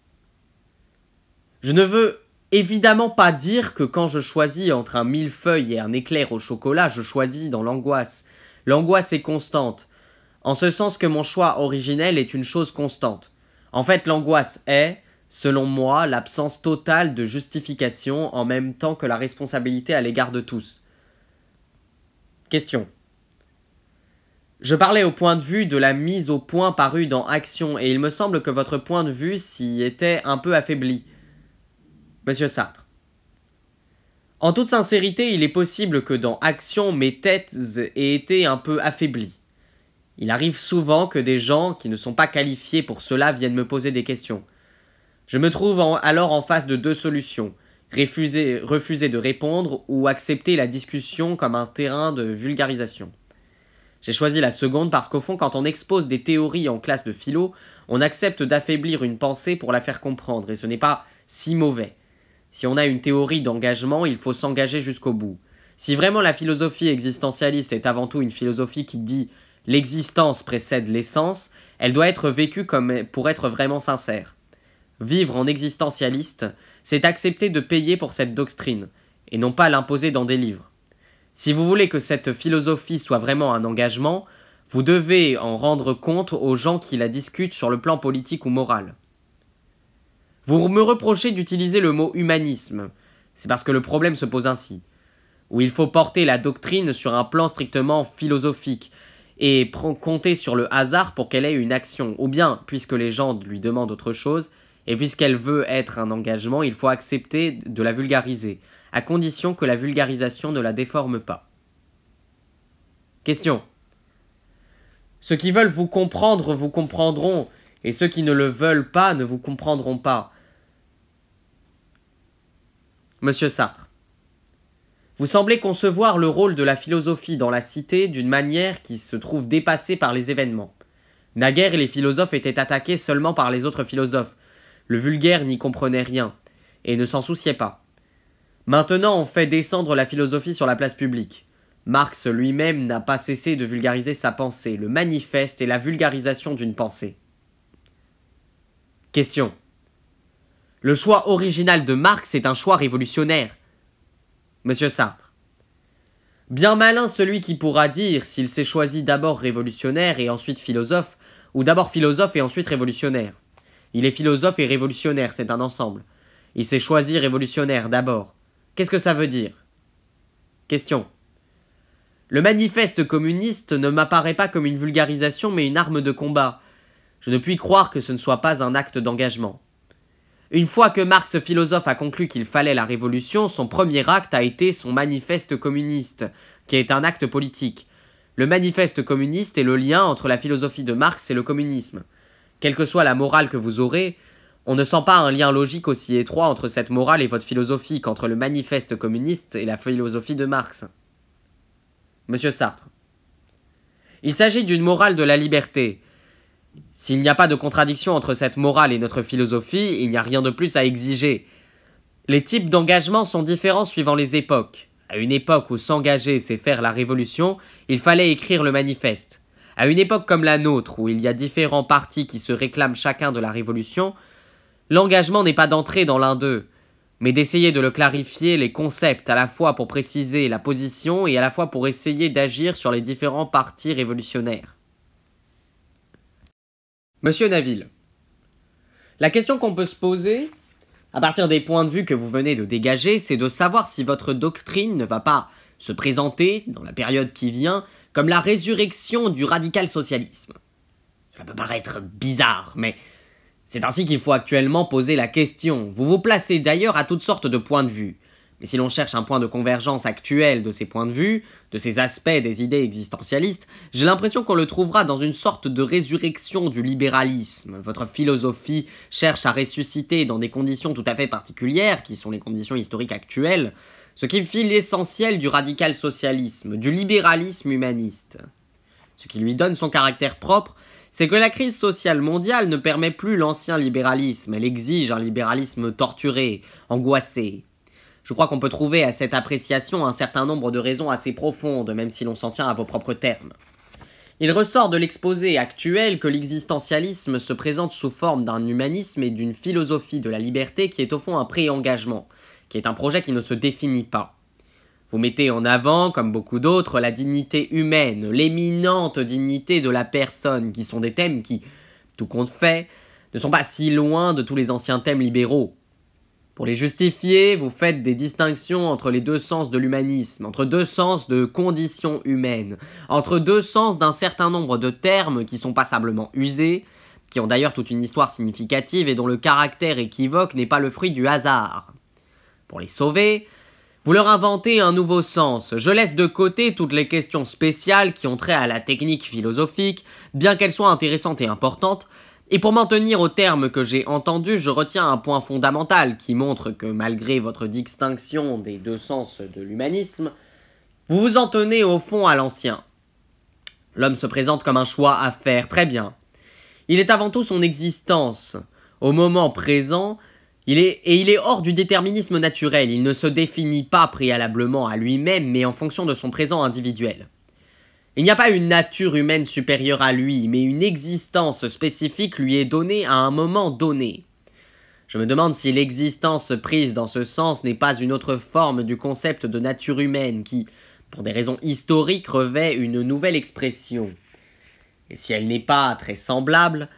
Je ne veux évidemment pas dire que quand je choisis entre un millefeuille et un éclair au chocolat, je choisis dans l'angoisse. L'angoisse est constante, en ce sens que mon choix originel est une chose constante. En fait, l'angoisse est, selon moi, l'absence totale de justification en même temps que la responsabilité à l'égard de tous. Question. Je parlais au point de vue de la mise au point parue dans Action, et il me semble que votre point de vue s'y était un peu affaibli. Monsieur Sartre. En toute sincérité, il est possible que dans Action, mes têtes aient été un peu affaiblies. Il arrive souvent que des gens qui ne sont pas qualifiés pour cela viennent me poser des questions. Je me trouve alors en face de deux solutions. Refuser de répondre ou accepter la discussion comme un terrain de vulgarisation. J'ai choisi la seconde parce qu'au fond, quand on expose des théories en classe de philo, on accepte d'affaiblir une pensée pour la faire comprendre, et ce n'est pas si mauvais. Si on a une théorie d'engagement, il faut s'engager jusqu'au bout. Si vraiment la philosophie existentialiste est avant tout une philosophie qui dit « l'existence précède l'essence », elle doit être vécue comme pour être vraiment sincère. Vivre en existentialiste, c'est accepter de payer pour cette doctrine, et non pas l'imposer dans des livres. Si vous voulez que cette philosophie soit vraiment un engagement, vous devez en rendre compte aux gens qui la discutent sur le plan politique ou moral. Vous me reprochez d'utiliser le mot humanisme, c'est parce que le problème se pose ainsi, où il faut porter la doctrine sur un plan strictement philosophique, et compter sur le hasard pour qu'elle ait une action, ou bien, puisque les gens lui demandent autre chose, et puisqu'elle veut être un engagement, il faut accepter de la vulgariser, à condition que la vulgarisation ne la déforme pas. Question. Ceux qui veulent vous comprendre vous comprendront, et ceux qui ne le veulent pas ne vous comprendront pas. Monsieur Sartre. Vous semblez concevoir le rôle de la philosophie dans la cité d'une manière qui se trouve dépassée par les événements. Naguère, les philosophes étaient attaqués seulement par les autres philosophes. Le vulgaire n'y comprenait rien, et ne s'en souciait pas. Maintenant, on fait descendre la philosophie sur la place publique. Marx lui-même n'a pas cessé de vulgariser sa pensée. Le manifeste est la vulgarisation d'une pensée. Question. Le choix original de Marx est un choix révolutionnaire. Monsieur Sartre. Bien malin celui qui pourra dire s'il s'est choisi d'abord révolutionnaire et ensuite philosophe, ou d'abord philosophe et ensuite révolutionnaire. Il est philosophe et révolutionnaire, c'est un ensemble. Il s'est choisi révolutionnaire d'abord. Qu'est-ce que ça veut dire? Question. Le manifeste communiste ne m'apparaît pas comme une vulgarisation mais une arme de combat. Je ne puis croire que ce ne soit pas un acte d'engagement. Une fois que Marx philosophe a conclu qu'il fallait la révolution, son premier acte a été son manifeste communiste, qui est un acte politique. Le manifeste communiste est le lien entre la philosophie de Marx et le communisme. Quelle que soit la morale que vous aurez, on ne sent pas un lien logique aussi étroit entre cette morale et votre philosophie qu'entre le manifeste communiste et la philosophie de Marx. Monsieur Sartre. Il s'agit d'une morale de la liberté. S'il n'y a pas de contradiction entre cette morale et notre philosophie, il n'y a rien de plus à exiger. Les types d'engagement sont différents suivant les époques. À une époque où s'engager c'est faire la révolution, il fallait écrire le manifeste. À une époque comme la nôtre, où il y a différents partis qui se réclament chacun de la révolution, l'engagement n'est pas d'entrer dans l'un d'eux, mais d'essayer de le clarifier les concepts à la fois pour préciser la position et à la fois pour essayer d'agir sur les différents partis révolutionnaires. Monsieur Naville, la question qu'on peut se poser, À partir des points de vue que vous venez de dégager, c'est de savoir si votre doctrine ne va pas se présenter, dans la période qui vient, comme la résurrection du radical socialisme. Ça peut paraître bizarre, mais c'est ainsi qu'il faut actuellement poser la question. Vous vous placez d'ailleurs à toutes sortes de points de vue. Mais si l'on cherche un point de convergence actuel de ces points de vue, de ces aspects des idées existentialistes, j'ai l'impression qu'on le trouvera dans une sorte de résurrection du libéralisme. Votre philosophie cherche à ressusciter dans des conditions tout à fait particulières, qui sont les conditions historiques actuelles, ce qui fit l'essentiel du radical socialisme, du libéralisme humaniste. Ce qui lui donne son caractère propre, c'est que la crise sociale mondiale ne permet plus l'ancien libéralisme, elle exige un libéralisme torturé, angoissé. Je crois qu'on peut trouver à cette appréciation un certain nombre de raisons assez profondes, même si l'on s'en tient à vos propres termes. Il ressort de l'exposé actuel que l'existentialisme se présente sous forme d'un humanisme et d'une philosophie de la liberté qui est au fond un pré-engagement, qui est un projet qui ne se définit pas. Vous mettez en avant, comme beaucoup d'autres, la dignité humaine, l'éminente dignité de la personne, qui sont des thèmes qui, tout compte fait, ne sont pas si loin de tous les anciens thèmes libéraux. Pour les justifier, vous faites des distinctions entre les deux sens de l'humanisme, entre deux sens de condition humaine, entre deux sens d'un certain nombre de termes qui sont passablement usés, qui ont d'ailleurs toute une histoire significative et dont le caractère équivoque n'est pas le fruit du hasard. Pour les sauver, vous leur inventez un nouveau sens. Je laisse de côté toutes les questions spéciales qui ont trait à la technique philosophique, bien qu'elles soient intéressantes et importantes, et pour m'en tenir aux termes que j'ai entendus, je retiens un point fondamental qui montre que malgré votre distinction des deux sens de l'humanisme, vous vous en tenez au fond à l'ancien. L'homme se présente comme un choix à faire, très bien. Il est avant tout son existence. Au moment présent, il est hors du déterminisme naturel, il ne se définit pas préalablement à lui-même, mais en fonction de son présent individuel. Il n'y a pas une nature humaine supérieure à lui, mais une existence spécifique lui est donnée à un moment donné. Je me demande si l'existence prise dans ce sens n'est pas une autre forme du concept de nature humaine qui, pour des raisons historiques, revêt une nouvelle expression. Et si elle n'est pas très semblable,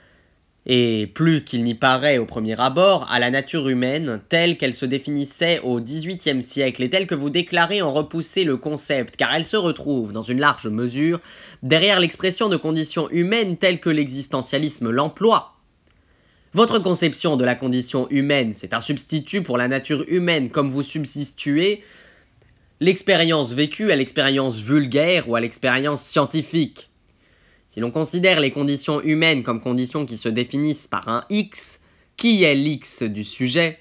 et plus qu'il n'y paraît au premier abord, à la nature humaine, telle qu'elle se définissait au XVIIIe siècle, et telle que vous déclarez en repousser le concept, car elle se retrouve, dans une large mesure, derrière l'expression de condition humaine telle que l'existentialisme l'emploie. Votre conception de la condition humaine, c'est un substitut pour la nature humaine, comme vous substituez l'expérience vécue à l'expérience vulgaire ou à l'expérience scientifique. Si l'on considère les conditions humaines comme conditions qui se définissent par un X, qui est l'X du sujet,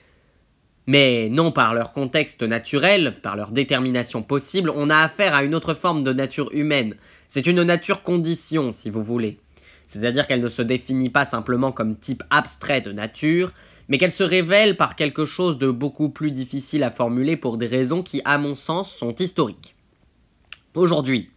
mais non par leur contexte naturel, par leur détermination possible, on a affaire à une autre forme de nature humaine. C'est une nature condition, si vous voulez. C'est-à-dire qu'elle ne se définit pas simplement comme type abstrait de nature, mais qu'elle se révèle par quelque chose de beaucoup plus difficile à formuler pour des raisons qui, à mon sens, sont historiques. Aujourd'hui,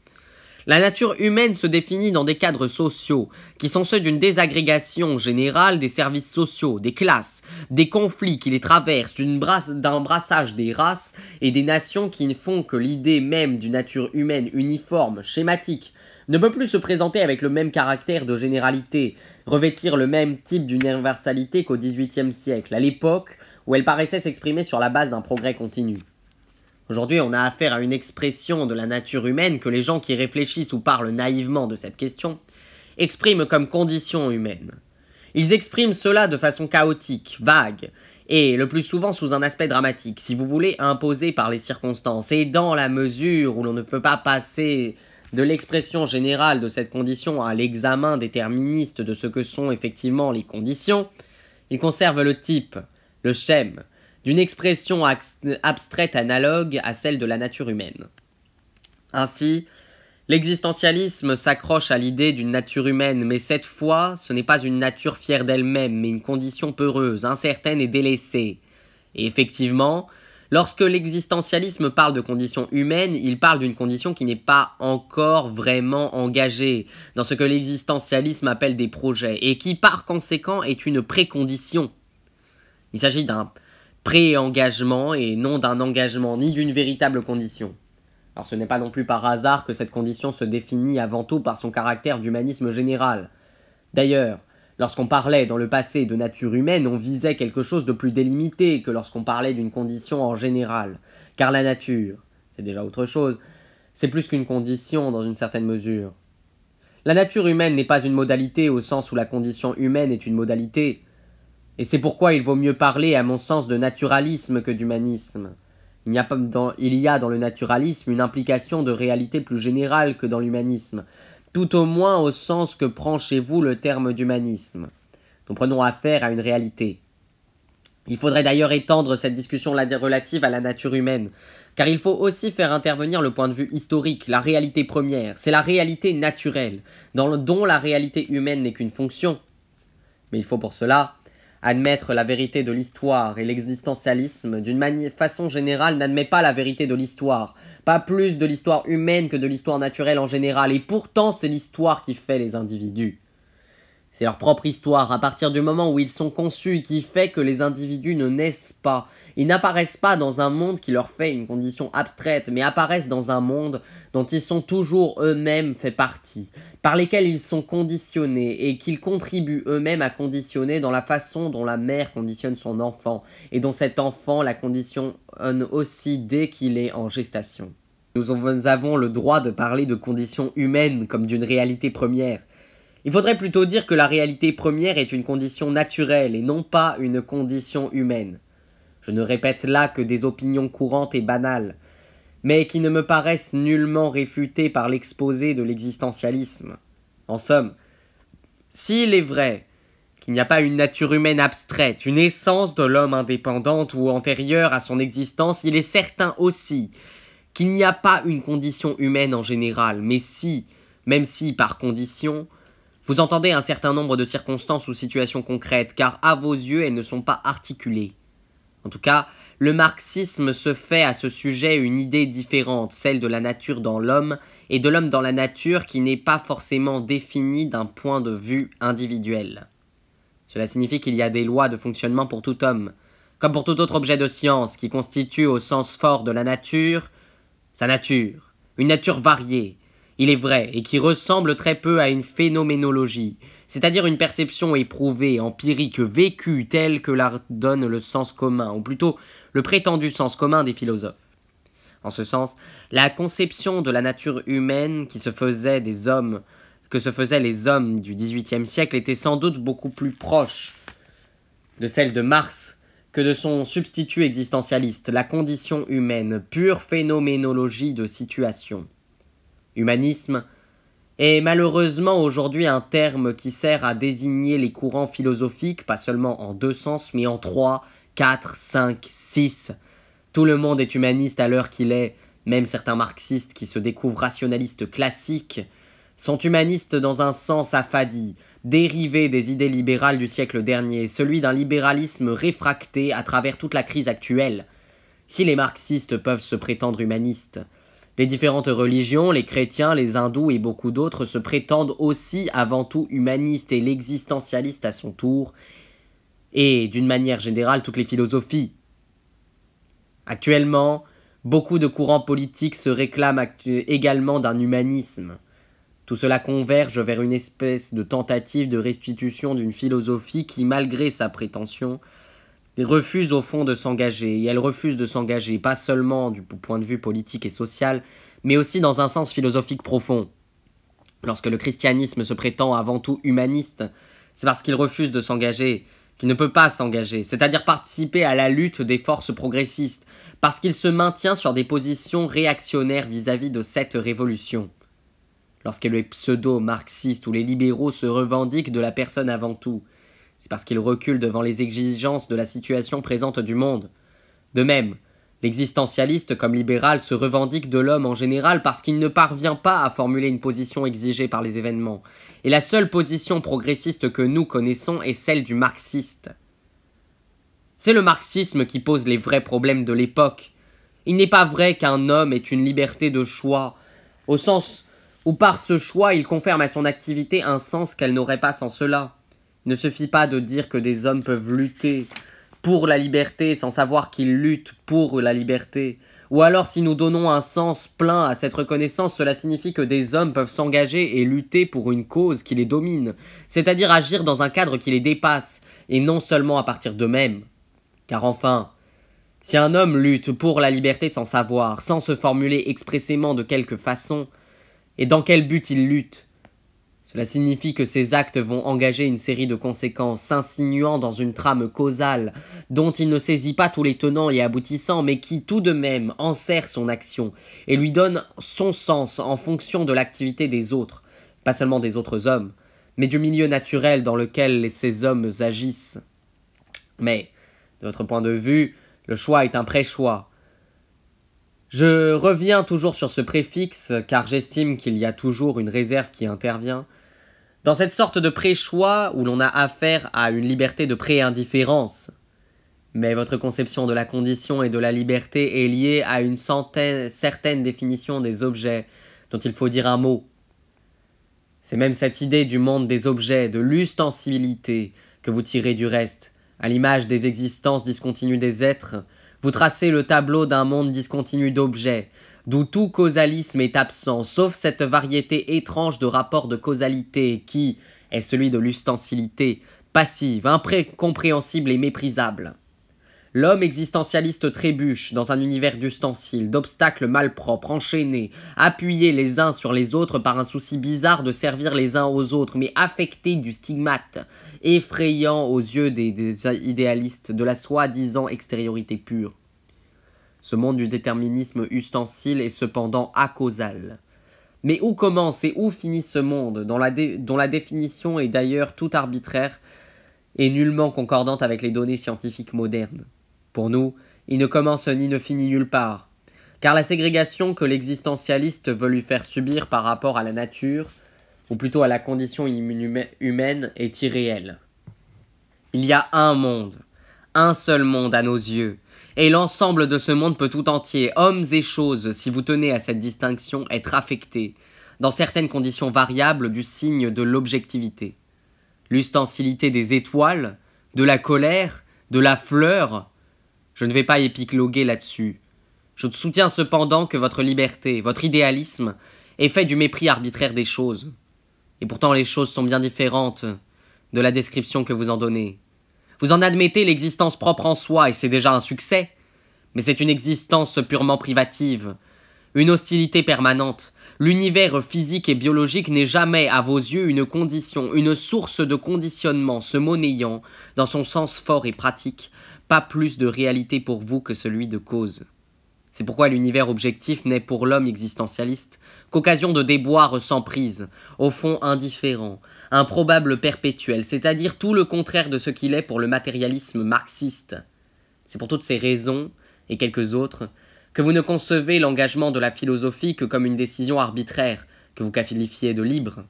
la nature humaine se définit dans des cadres sociaux, qui sont ceux d'une désagrégation générale des services sociaux, des classes, des conflits qui les traversent, d'un brassage des races et des nations qui ne font que l'idée même d'une nature humaine uniforme, schématique, ne peut plus se présenter avec le même caractère de généralité, revêtir le même type d'universalité qu'au XVIIIe siècle, à l'époque où elle paraissait s'exprimer sur la base d'un progrès continu. Aujourd'hui, on a affaire à une expression de la nature humaine que les gens qui réfléchissent ou parlent naïvement de cette question expriment comme condition humaine. Ils expriment cela de façon chaotique, vague, et le plus souvent sous un aspect dramatique, si vous voulez, imposé par les circonstances. Et dans la mesure où l'on ne peut pas passer de l'expression générale de cette condition à l'examen déterministe de ce que sont effectivement les conditions, il conserve le type, le schème, d'une expression abstraite analogue à celle de la nature humaine. Ainsi, l'existentialisme s'accroche à l'idée d'une nature humaine, mais cette fois, ce n'est pas une nature fière d'elle-même, mais une condition peureuse, incertaine et délaissée. Et effectivement, lorsque l'existentialisme parle de condition humaine, il parle d'une condition qui n'est pas encore vraiment engagée, dans ce que l'existentialisme appelle des projets, et qui par conséquent est une précondition. Il s'agit d'un pré-engagement et non d'un engagement ni d'une véritable condition. Alors ce n'est pas non plus par hasard que cette condition se définit avant tout par son caractère d'humanisme général. D'ailleurs, Lorsqu'on parlait dans le passé de nature humaine, on visait quelque chose de plus délimité que lorsqu'on parlait d'une condition en général. Car la nature, c'est déjà autre chose, c'est plus qu'une condition dans une certaine mesure. La nature humaine n'est pas une modalité au sens où la condition humaine est une modalité. Et c'est pourquoi il vaut mieux parler, à mon sens, de naturalisme que d'humanisme. Il y a dans le naturalisme une implication de réalité plus générale que dans l'humanisme, tout au moins au sens que prend chez vous le terme d'humanisme. Nous prenons affaire à une réalité. Il faudrait d'ailleurs étendre cette discussion relative à la nature humaine, car il faut aussi faire intervenir le point de vue historique, la réalité première. C'est la réalité naturelle, dont la réalité humaine n'est qu'une fonction. Mais il faut pour cela admettre la vérité de l'histoire, et l'existentialisme, d'une façon générale, n'admet pas la vérité de l'histoire, pas plus de l'histoire humaine que de l'histoire naturelle en général, et pourtant c'est l'histoire qui fait les individus. C'est leur propre histoire, à partir du moment où ils sont conçus, qui fait que les individus ne naissent pas. Ils n'apparaissent pas dans un monde qui leur fait une condition abstraite, mais apparaissent dans un monde dont ils sont toujours eux-mêmes fait partie, par lesquels ils sont conditionnés, et qu'ils contribuent eux-mêmes à conditionner dans la façon dont la mère conditionne son enfant, et dont cet enfant la conditionne aussi dès qu'il est en gestation. Nous avons le droit de parler de conditions humaines comme d'une réalité première. Il faudrait plutôt dire que la réalité première est une condition naturelle et non pas une condition humaine. Je ne répète là que des opinions courantes et banales, mais qui ne me paraissent nullement réfutées par l'exposé de l'existentialisme. En somme, s'il est vrai qu'il n'y a pas une nature humaine abstraite, une essence de l'homme indépendante ou antérieure à son existence, il est certain aussi qu'il n'y a pas une condition humaine en général, mais si, même si par condition, vous entendez un certain nombre de circonstances ou situations concrètes, car à vos yeux, elles ne sont pas articulées. En tout cas, le marxisme se fait à ce sujet une idée différente, celle de la nature dans l'homme, et de l'homme dans la nature qui n'est pas forcément définie d'un point de vue individuel. Cela signifie qu'il y a des lois de fonctionnement pour tout homme, comme pour tout autre objet de science qui constitue au sens fort de la nature, sa nature, une nature variée, il est vrai, et qui ressemble très peu à une phénoménologie, c'est-à-dire une perception éprouvée, empirique, vécue, telle que la donne le sens commun, ou plutôt le prétendu sens commun des philosophes. En ce sens, la conception de la nature humaine que se faisaient les hommes du XVIIIe siècle était sans doute beaucoup plus proche de celle de Marx que de son substitut existentialiste, la condition humaine, pure phénoménologie de situation. Humanisme est malheureusement aujourd'hui un terme qui sert à désigner les courants philosophiques, pas seulement en 2 sens, mais en 3, 4, 5, 6. Tout le monde est humaniste à l'heure qu'il est, même certains marxistes qui se découvrent rationalistes classiques, sont humanistes dans un sens affadi, dérivé des idées libérales du siècle dernier, celui d'un libéralisme réfracté à travers toute la crise actuelle. Si les marxistes peuvent se prétendre humanistes, les différentes religions, les chrétiens, les hindous et beaucoup d'autres se prétendent aussi avant tout humanistes et l'existentialiste à son tour, et d'une manière générale toutes les philosophies. Actuellement, beaucoup de courants politiques se réclament également d'un humanisme. Tout cela converge vers une espèce de tentative de restitution d'une philosophie qui, malgré sa prétention, refuse au fond de s'engager, et elle refuse de s'engager pas seulement du point de vue politique et social, mais aussi dans un sens philosophique profond. Lorsque le christianisme se prétend avant tout humaniste, c'est parce qu'il refuse de s'engager, qu'il ne peut pas s'engager, c'est-à-dire participer à la lutte des forces progressistes, parce qu'il se maintient sur des positions réactionnaires vis-à-vis de cette révolution. Lorsque les pseudo-marxistes ou les libéraux se revendiquent de la personne avant tout, c'est parce qu'ils reculent devant les exigences de la situation présente du monde. De même, l'existentialiste comme libéral se revendique de l'homme en général parce qu'il ne parvient pas à formuler une position exigée par les événements. Et la seule position progressiste que nous connaissons est celle du marxiste. C'est le marxisme qui pose les vrais problèmes de l'époque. Il n'est pas vrai qu'un homme ait une liberté de choix, au sens où par ce choix il confère à son activité un sens qu'elle n'aurait pas sans cela. Il ne suffit pas de dire que des hommes peuvent lutter pour la liberté sans savoir qu'ils luttent pour la liberté, Ou alors si nous donnons un sens plein à cette reconnaissance, cela signifie que des hommes peuvent s'engager et lutter pour une cause qui les domine, c'est-à-dire agir dans un cadre qui les dépasse, et non seulement à partir d'eux-mêmes. Car enfin, si un homme lutte pour la liberté sans savoir, sans se formuler expressément de quelque façon, et dans quel but il lutte, cela signifie que ces actes vont engager une série de conséquences, s'insinuant dans une trame causale, dont il ne saisit pas tous les tenants et aboutissants, mais qui tout de même enserre son action, et lui donne son sens en fonction de l'activité des autres, pas seulement des autres hommes, mais du milieu naturel dans lequel ces hommes agissent. Mais, de votre point de vue, le choix est un pré-choix. Je reviens toujours sur ce préfixe, car j'estime qu'il y a toujours une réserve qui intervient. Dans cette sorte de pré-choix où l'on a affaire à une liberté de pré-indifférence. Mais votre conception de la condition et de la liberté est liée à une certaine définition des objets dont il faut dire un mot. C'est même cette idée du monde des objets, de l'ustensibilité, que vous tirez du reste, à l'image des existences discontinues des êtres. Vous tracez le tableau d'un monde discontinu d'objets, d'où tout causalisme est absent, sauf cette variété étrange de rapports de causalité qui est celui de l'ustensilité, passive, incompréhensible et méprisable. L'homme existentialiste trébuche dans un univers d'ustensiles, d'obstacles malpropres, enchaînés, appuyés les uns sur les autres par un souci bizarre de servir les uns aux autres, mais affectés du stigmate, effrayant aux yeux des idéalistes de la soi-disant extériorité pure. Ce monde du déterminisme ustensile est cependant acausal. Mais où commence et où finit ce monde, dont la définition est d'ailleurs toute arbitraire et nullement concordante avec les données scientifiques modernes? Pour nous, il ne commence ni ne finit nulle part, car la ségrégation que l'existentialiste veut lui faire subir par rapport à la nature, ou plutôt à la condition humaine, est irréelle. Il y a un monde, un seul monde à nos yeux, et l'ensemble de ce monde peut tout entier, hommes et choses, si vous tenez à cette distinction, être affectés, dans certaines conditions variables, du signe de l'objectivité. L'ustensilité des étoiles, de la colère, de la fleur. Je ne vais pas épiloguer là-dessus. Je soutiens cependant que votre liberté, votre idéalisme, est fait du mépris arbitraire des choses. Et pourtant les choses sont bien différentes de la description que vous en donnez. Vous en admettez l'existence propre en soi, et c'est déjà un succès. Mais c'est une existence purement privative, une hostilité permanente. L'univers physique et biologique n'est jamais, à vos yeux, une condition, une source de conditionnement se monnayant, dans son sens fort et pratique, pas plus de réalité pour vous que celui de cause. C'est pourquoi l'univers objectif n'est pour l'homme existentialiste qu'occasion de déboires sans prise, au fond indifférent, improbable perpétuel, c'est-à-dire tout le contraire de ce qu'il est pour le matérialisme marxiste. C'est pour toutes ces raisons, et quelques autres, que vous ne concevez l'engagement de la philosophie que comme une décision arbitraire, que vous qualifiez de libre.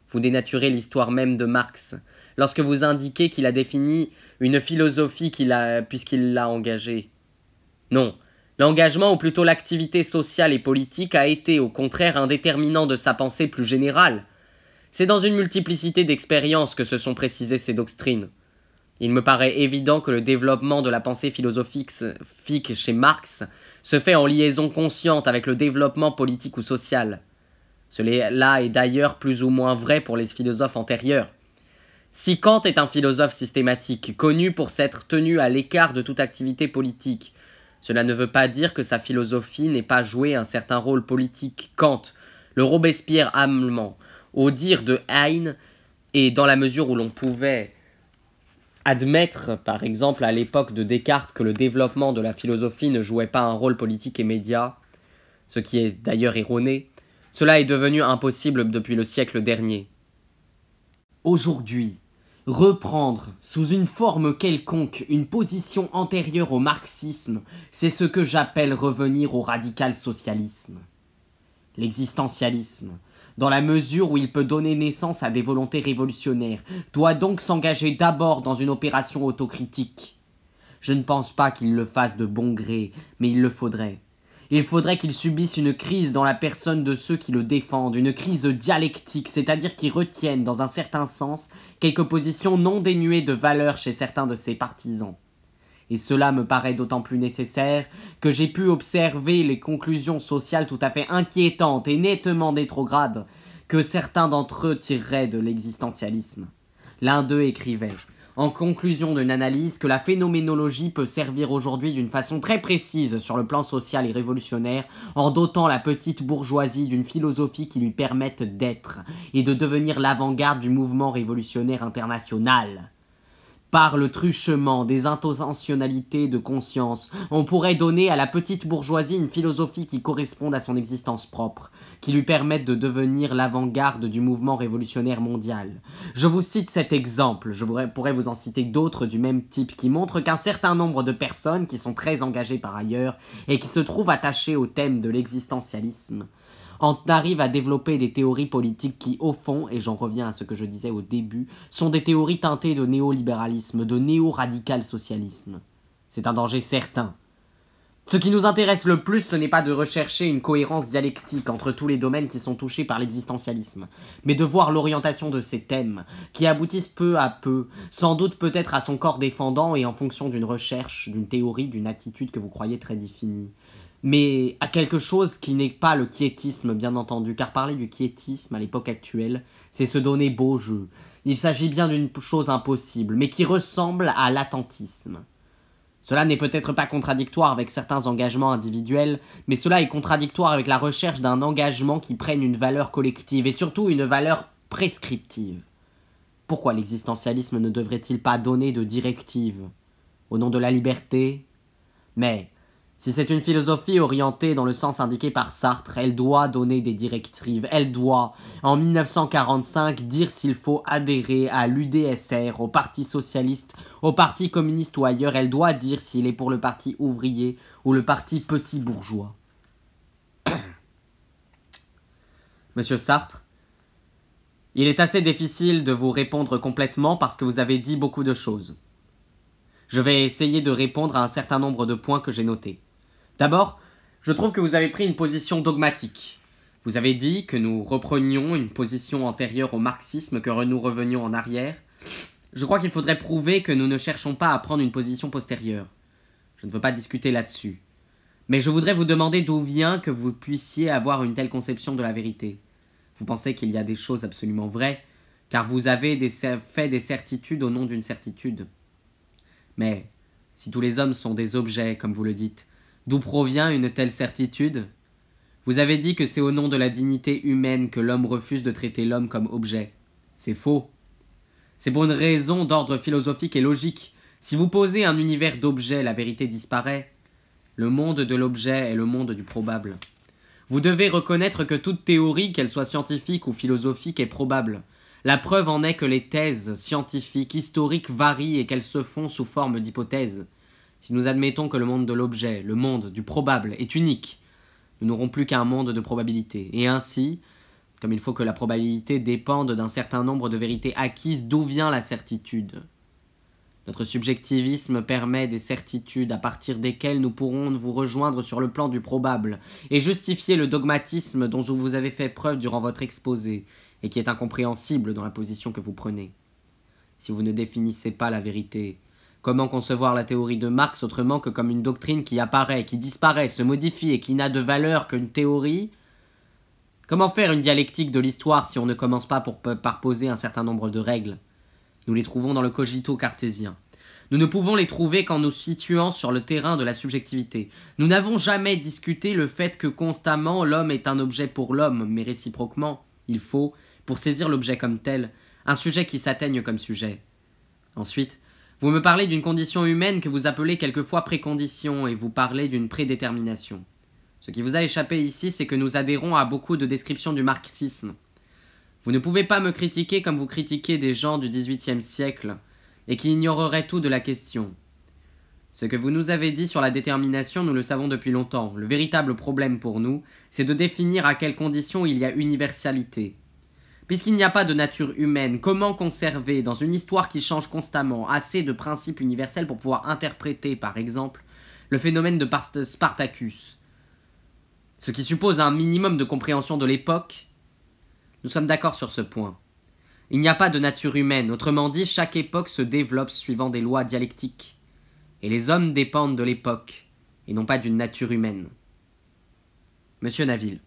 Vous dénaturez l'histoire même de Marx, lorsque vous indiquez qu'il a défini une philosophie puisqu'il l'a engagée. Non, l'engagement, ou plutôt l'activité sociale et politique, a été au contraire un déterminant de sa pensée plus générale. C'est dans une multiplicité d'expériences que se sont précisées ces doctrines. Il me paraît évident que le développement de la pensée philosophique chez Marx se fait en liaison consciente avec le développement politique ou social. Cela est d'ailleurs plus ou moins vrai pour les philosophes antérieurs. Si Kant est un philosophe systématique, connu pour s'être tenu à l'écart de toute activité politique, cela ne veut pas dire que sa philosophie n'ait pas joué un certain rôle politique. Kant, le Robespierre allemand, au dire de Heine, et dans la mesure où l'on pouvait admettre, par exemple à l'époque de Descartes, que le développement de la philosophie ne jouait pas un rôle politique immédiat, ce qui est d'ailleurs erroné, cela est devenu impossible depuis le siècle dernier. Aujourd'hui, reprendre sous une forme quelconque une position antérieure au marxisme, c'est ce que j'appelle revenir au radical socialisme. L'existentialisme, dans la mesure où il peut donner naissance à des volontés révolutionnaires, doit donc s'engager d'abord dans une opération autocritique. Je ne pense pas qu'il le fasse de bon gré, mais il le faudrait. Il faudrait qu'il subisse une crise dans la personne de ceux qui le défendent, une crise dialectique, c'est-à-dire qui retiennent, dans un certain sens, quelques positions non dénuées de valeur chez certains de ses partisans. Et cela me paraît d'autant plus nécessaire que j'ai pu observer les conclusions sociales tout à fait inquiétantes et nettement rétrogrades que certains d'entre eux tireraient de l'existentialisme. L'un d'eux écrivait, en conclusion d'une analyse, que la phénoménologie peut servir aujourd'hui d'une façon très précise sur le plan social et révolutionnaire en dotant la petite bourgeoisie d'une philosophie qui lui permette d'être et de devenir l'avant-garde du mouvement révolutionnaire international. Par le truchement des intentionnalités de conscience, on pourrait donner à la petite bourgeoisie une philosophie qui corresponde à son existence propre, qui lui permette de devenir l'avant-garde du mouvement révolutionnaire mondial. Je vous cite cet exemple, je pourrais vous en citer d'autres du même type qui montrent qu'un certain nombre de personnes qui sont très engagées par ailleurs et qui se trouvent attachées au thème de l'existentialisme en arrive à développer des théories politiques qui, au fond, et j'en reviens à ce que je disais au début, sont des théories teintées de néolibéralisme, de néo-radical socialisme. C'est un danger certain. Ce qui nous intéresse le plus, ce n'est pas de rechercher une cohérence dialectique entre tous les domaines qui sont touchés par l'existentialisme, mais de voir l'orientation de ces thèmes, qui aboutissent peu à peu, sans doute peut-être à son corps défendant et en fonction d'une recherche, d'une théorie, d'une attitude que vous croyez très définie, mais à quelque chose qui n'est pas le quiétisme, bien entendu, car parler du quiétisme à l'époque actuelle, c'est se donner beau jeu. Il s'agit bien d'une chose impossible, mais qui ressemble à l'attentisme. Cela n'est peut-être pas contradictoire avec certains engagements individuels, mais cela est contradictoire avec la recherche d'un engagement qui prenne une valeur collective, et surtout une valeur prescriptive. Pourquoi l'existentialisme ne devrait-il pas donner de directives? Au nom de la liberté? Mais si c'est une philosophie orientée dans le sens indiqué par Sartre, elle doit donner des directives. Elle doit, en 1945, dire s'il faut adhérer à l'UDSR, au Parti Socialiste, au Parti Communiste ou ailleurs. Elle doit dire s'il est pour le Parti Ouvrier ou le Parti Petit Bourgeois. Monsieur Sartre, il est assez difficile de vous répondre complètement parce que vous avez dit beaucoup de choses. Je vais essayer de répondre à un certain nombre de points que j'ai notés. D'abord, je trouve que vous avez pris une position dogmatique. Vous avez dit que nous reprenions une position antérieure au marxisme, que nous revenions en arrière. Je crois qu'il faudrait prouver que nous ne cherchons pas à prendre une position postérieure. Je ne veux pas discuter là-dessus. Mais je voudrais vous demander d'où vient que vous puissiez avoir une telle conception de la vérité. Vous pensez qu'il y a des choses absolument vraies, car vous avez fait des certitudes au nom d'une certitude. Mais, si tous les hommes sont des objets, comme vous le dites, d'où provient une telle certitude? Vous avez dit que c'est au nom de la dignité humaine que l'homme refuse de traiter l'homme comme objet. C'est faux. C'est pour une raison d'ordre philosophique et logique. Si vous posez un univers d'objets, la vérité disparaît. Le monde de l'objet est le monde du probable. Vous devez reconnaître que toute théorie, qu'elle soit scientifique ou philosophique, est probable. La preuve en est que les thèses scientifiques, historiques varient et qu'elles se font sous forme d'hypothèses. Si nous admettons que le monde de l'objet, le monde du probable, est unique, nous n'aurons plus qu'un monde de probabilité. Et ainsi, comme il faut que la probabilité dépende d'un certain nombre de vérités acquises, d'où vient la certitude? Notre subjectivisme permet des certitudes à partir desquelles nous pourrons vous rejoindre sur le plan du probable et justifier le dogmatisme dont vous avez fait preuve durant votre exposé et qui est incompréhensible dans la position que vous prenez. Si vous ne définissez pas la vérité, comment concevoir la théorie de Marx autrement que comme une doctrine qui apparaît, qui disparaît, se modifie et qui n'a de valeur qu'une théorie? Comment faire une dialectique de l'histoire si on ne commence pas par poser un certain nombre de règles? Nous les trouvons dans le cogito cartésien. Nous ne pouvons les trouver qu'en nous situant sur le terrain de la subjectivité. Nous n'avons jamais discuté le fait que constamment l'homme est un objet pour l'homme, mais réciproquement, il faut, pour saisir l'objet comme tel, un sujet qui s'atteigne comme sujet. Ensuite, vous me parlez d'une condition humaine que vous appelez quelquefois précondition et vous parlez d'une prédétermination. Ce qui vous a échappé ici, c'est que nous adhérons à beaucoup de descriptions du marxisme. Vous ne pouvez pas me critiquer comme vous critiquez des gens du XVIIIe siècle et qui ignoreraient tout de la question. Ce que vous nous avez dit sur la détermination, nous le savons depuis longtemps. Le véritable problème pour nous, c'est de définir à quelles conditions il y a universalité. Puisqu'il n'y a pas de nature humaine, comment conserver, dans une histoire qui change constamment, assez de principes universels pour pouvoir interpréter, par exemple, le phénomène de Spartacus? Ce qui suppose un minimum de compréhension de l'époque. Nous sommes d'accord sur ce point. Il n'y a pas de nature humaine, autrement dit, chaque époque se développe suivant des lois dialectiques. et les hommes dépendent de l'époque, et non pas d'une nature humaine. Monsieur Naville.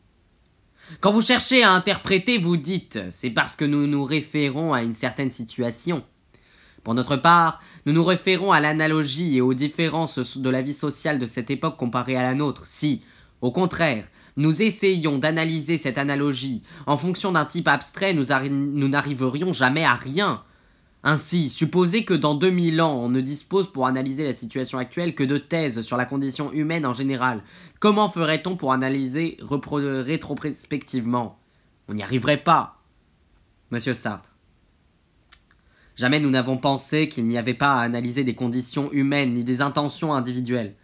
Quand vous cherchez à interpréter, vous dites « c'est parce que nous nous référons à une certaine situation ». Pour notre part, nous nous référons à l'analogie et aux différences de la vie sociale de cette époque comparée à la nôtre. Si, au contraire, nous essayons d'analyser cette analogie en fonction d'un type abstrait, nous n'arriverions jamais à rien. Ainsi, supposez que dans 2000 ans, on ne dispose pour analyser la situation actuelle que de thèses sur la condition humaine en général. Comment ferait-on pour analyser rétrospectivement? On n'y arriverait pas. Monsieur Sartre. Jamais nous n'avons pensé qu'il n'y avait pas à analyser des conditions humaines ni des intentions individuelles.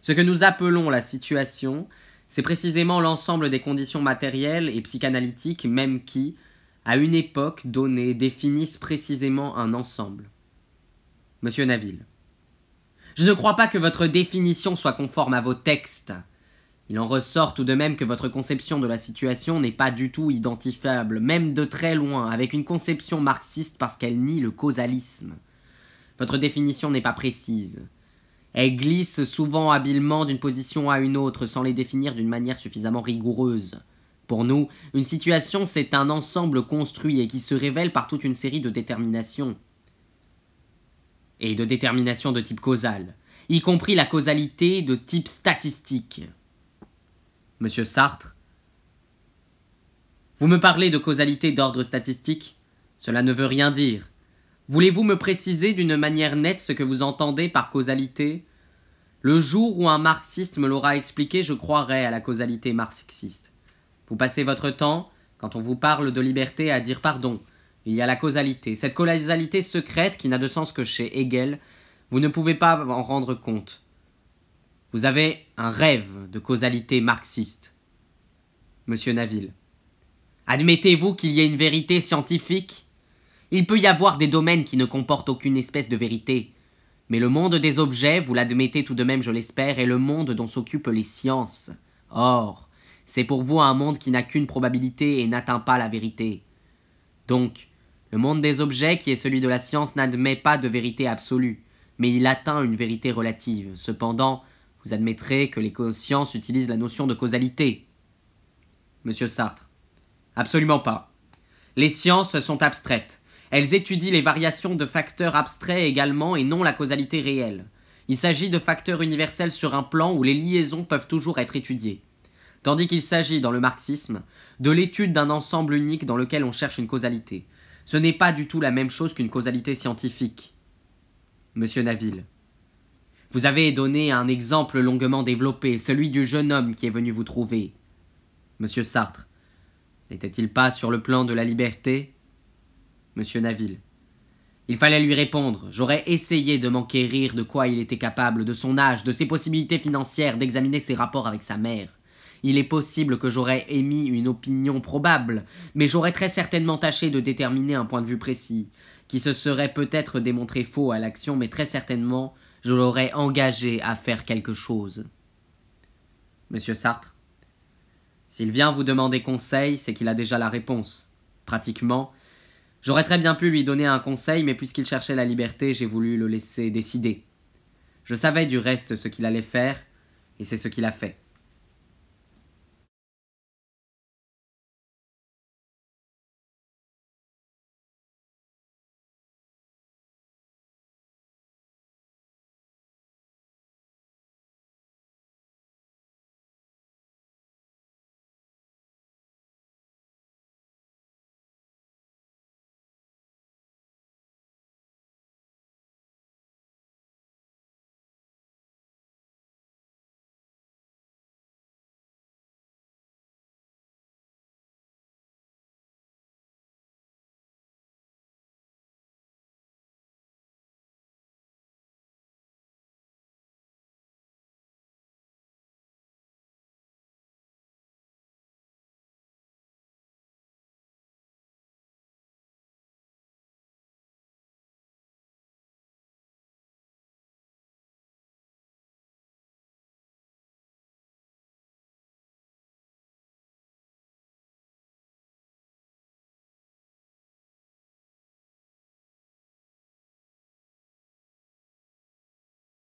Ce que nous appelons la situation, c'est précisément l'ensemble des conditions matérielles et psychanalytiques même qui, à une époque donnée, définissent précisément un ensemble. Monsieur Naville. Je ne crois pas que votre définition soit conforme à vos textes. Il en ressort tout de même que votre conception de la situation n'est pas du tout identifiable, même de très loin, avec une conception marxiste parce qu'elle nie le causalisme. Votre définition n'est pas précise. Elle glisse souvent habilement d'une position à une autre sans les définir d'une manière suffisamment rigoureuse. Pour nous, une situation, c'est un ensemble construit et qui se révèle par toute une série de déterminations. Et de déterminations de type causal, y compris la causalité de type statistique. Monsieur Sartre. Vous me parlez de causalité d'ordre statistique? Cela ne veut rien dire. Voulez-vous me préciser d'une manière nette ce que vous entendez par causalité? Le jour où un marxiste me l'aura expliqué, je croirai à la causalité marxiste. Vous passez votre temps, quand on vous parle de liberté, à dire pardon. Il y a la causalité, cette causalité secrète qui n'a de sens que chez Hegel. Vous ne pouvez pas en rendre compte. Vous avez un rêve de causalité marxiste. Monsieur Naville. Admettez-vous qu'il y ait une vérité scientifique? Il peut y avoir des domaines qui ne comportent aucune espèce de vérité. Mais le monde des objets, vous l'admettez tout de même, je l'espère, est le monde dont s'occupent les sciences. Or, c'est pour vous un monde qui n'a qu'une probabilité et n'atteint pas la vérité. Donc, le monde des objets, qui est celui de la science, n'admet pas de vérité absolue, mais il atteint une vérité relative. Cependant, vous admettrez que les sciences utilisent la notion de causalité. Monsieur Sartre. Absolument pas. Les sciences sont abstraites. Elles étudient les variations de facteurs abstraits également et non la causalité réelle. Il s'agit de facteurs universels sur un plan où les liaisons peuvent toujours être étudiées. Tandis qu'il s'agit, dans le marxisme, de l'étude d'un ensemble unique dans lequel on cherche une causalité. Ce n'est pas du tout la même chose qu'une causalité scientifique. Monsieur Naville. Vous avez donné un exemple longuement développé, celui du jeune homme qui est venu vous trouver. Monsieur Sartre. N'était-il pas sur le plan de la liberté? Monsieur Naville. Il fallait lui répondre. J'aurais essayé de m'enquérir de quoi il était capable, de son âge, de ses possibilités financières, d'examiner ses rapports avec sa mère. Il est possible que j'aurais émis une opinion probable, mais j'aurais très certainement tâché de déterminer un point de vue précis, qui se serait peut-être démontré faux à l'action, mais très certainement je l'aurais engagé à faire quelque chose. Monsieur Sartre. S'il vient vous demander conseil, c'est qu'il a déjà la réponse. Pratiquement, j'aurais très bien pu lui donner un conseil, mais puisqu'il cherchait la liberté, j'ai voulu le laisser décider. Je savais du reste ce qu'il allait faire, et c'est ce qu'il a fait.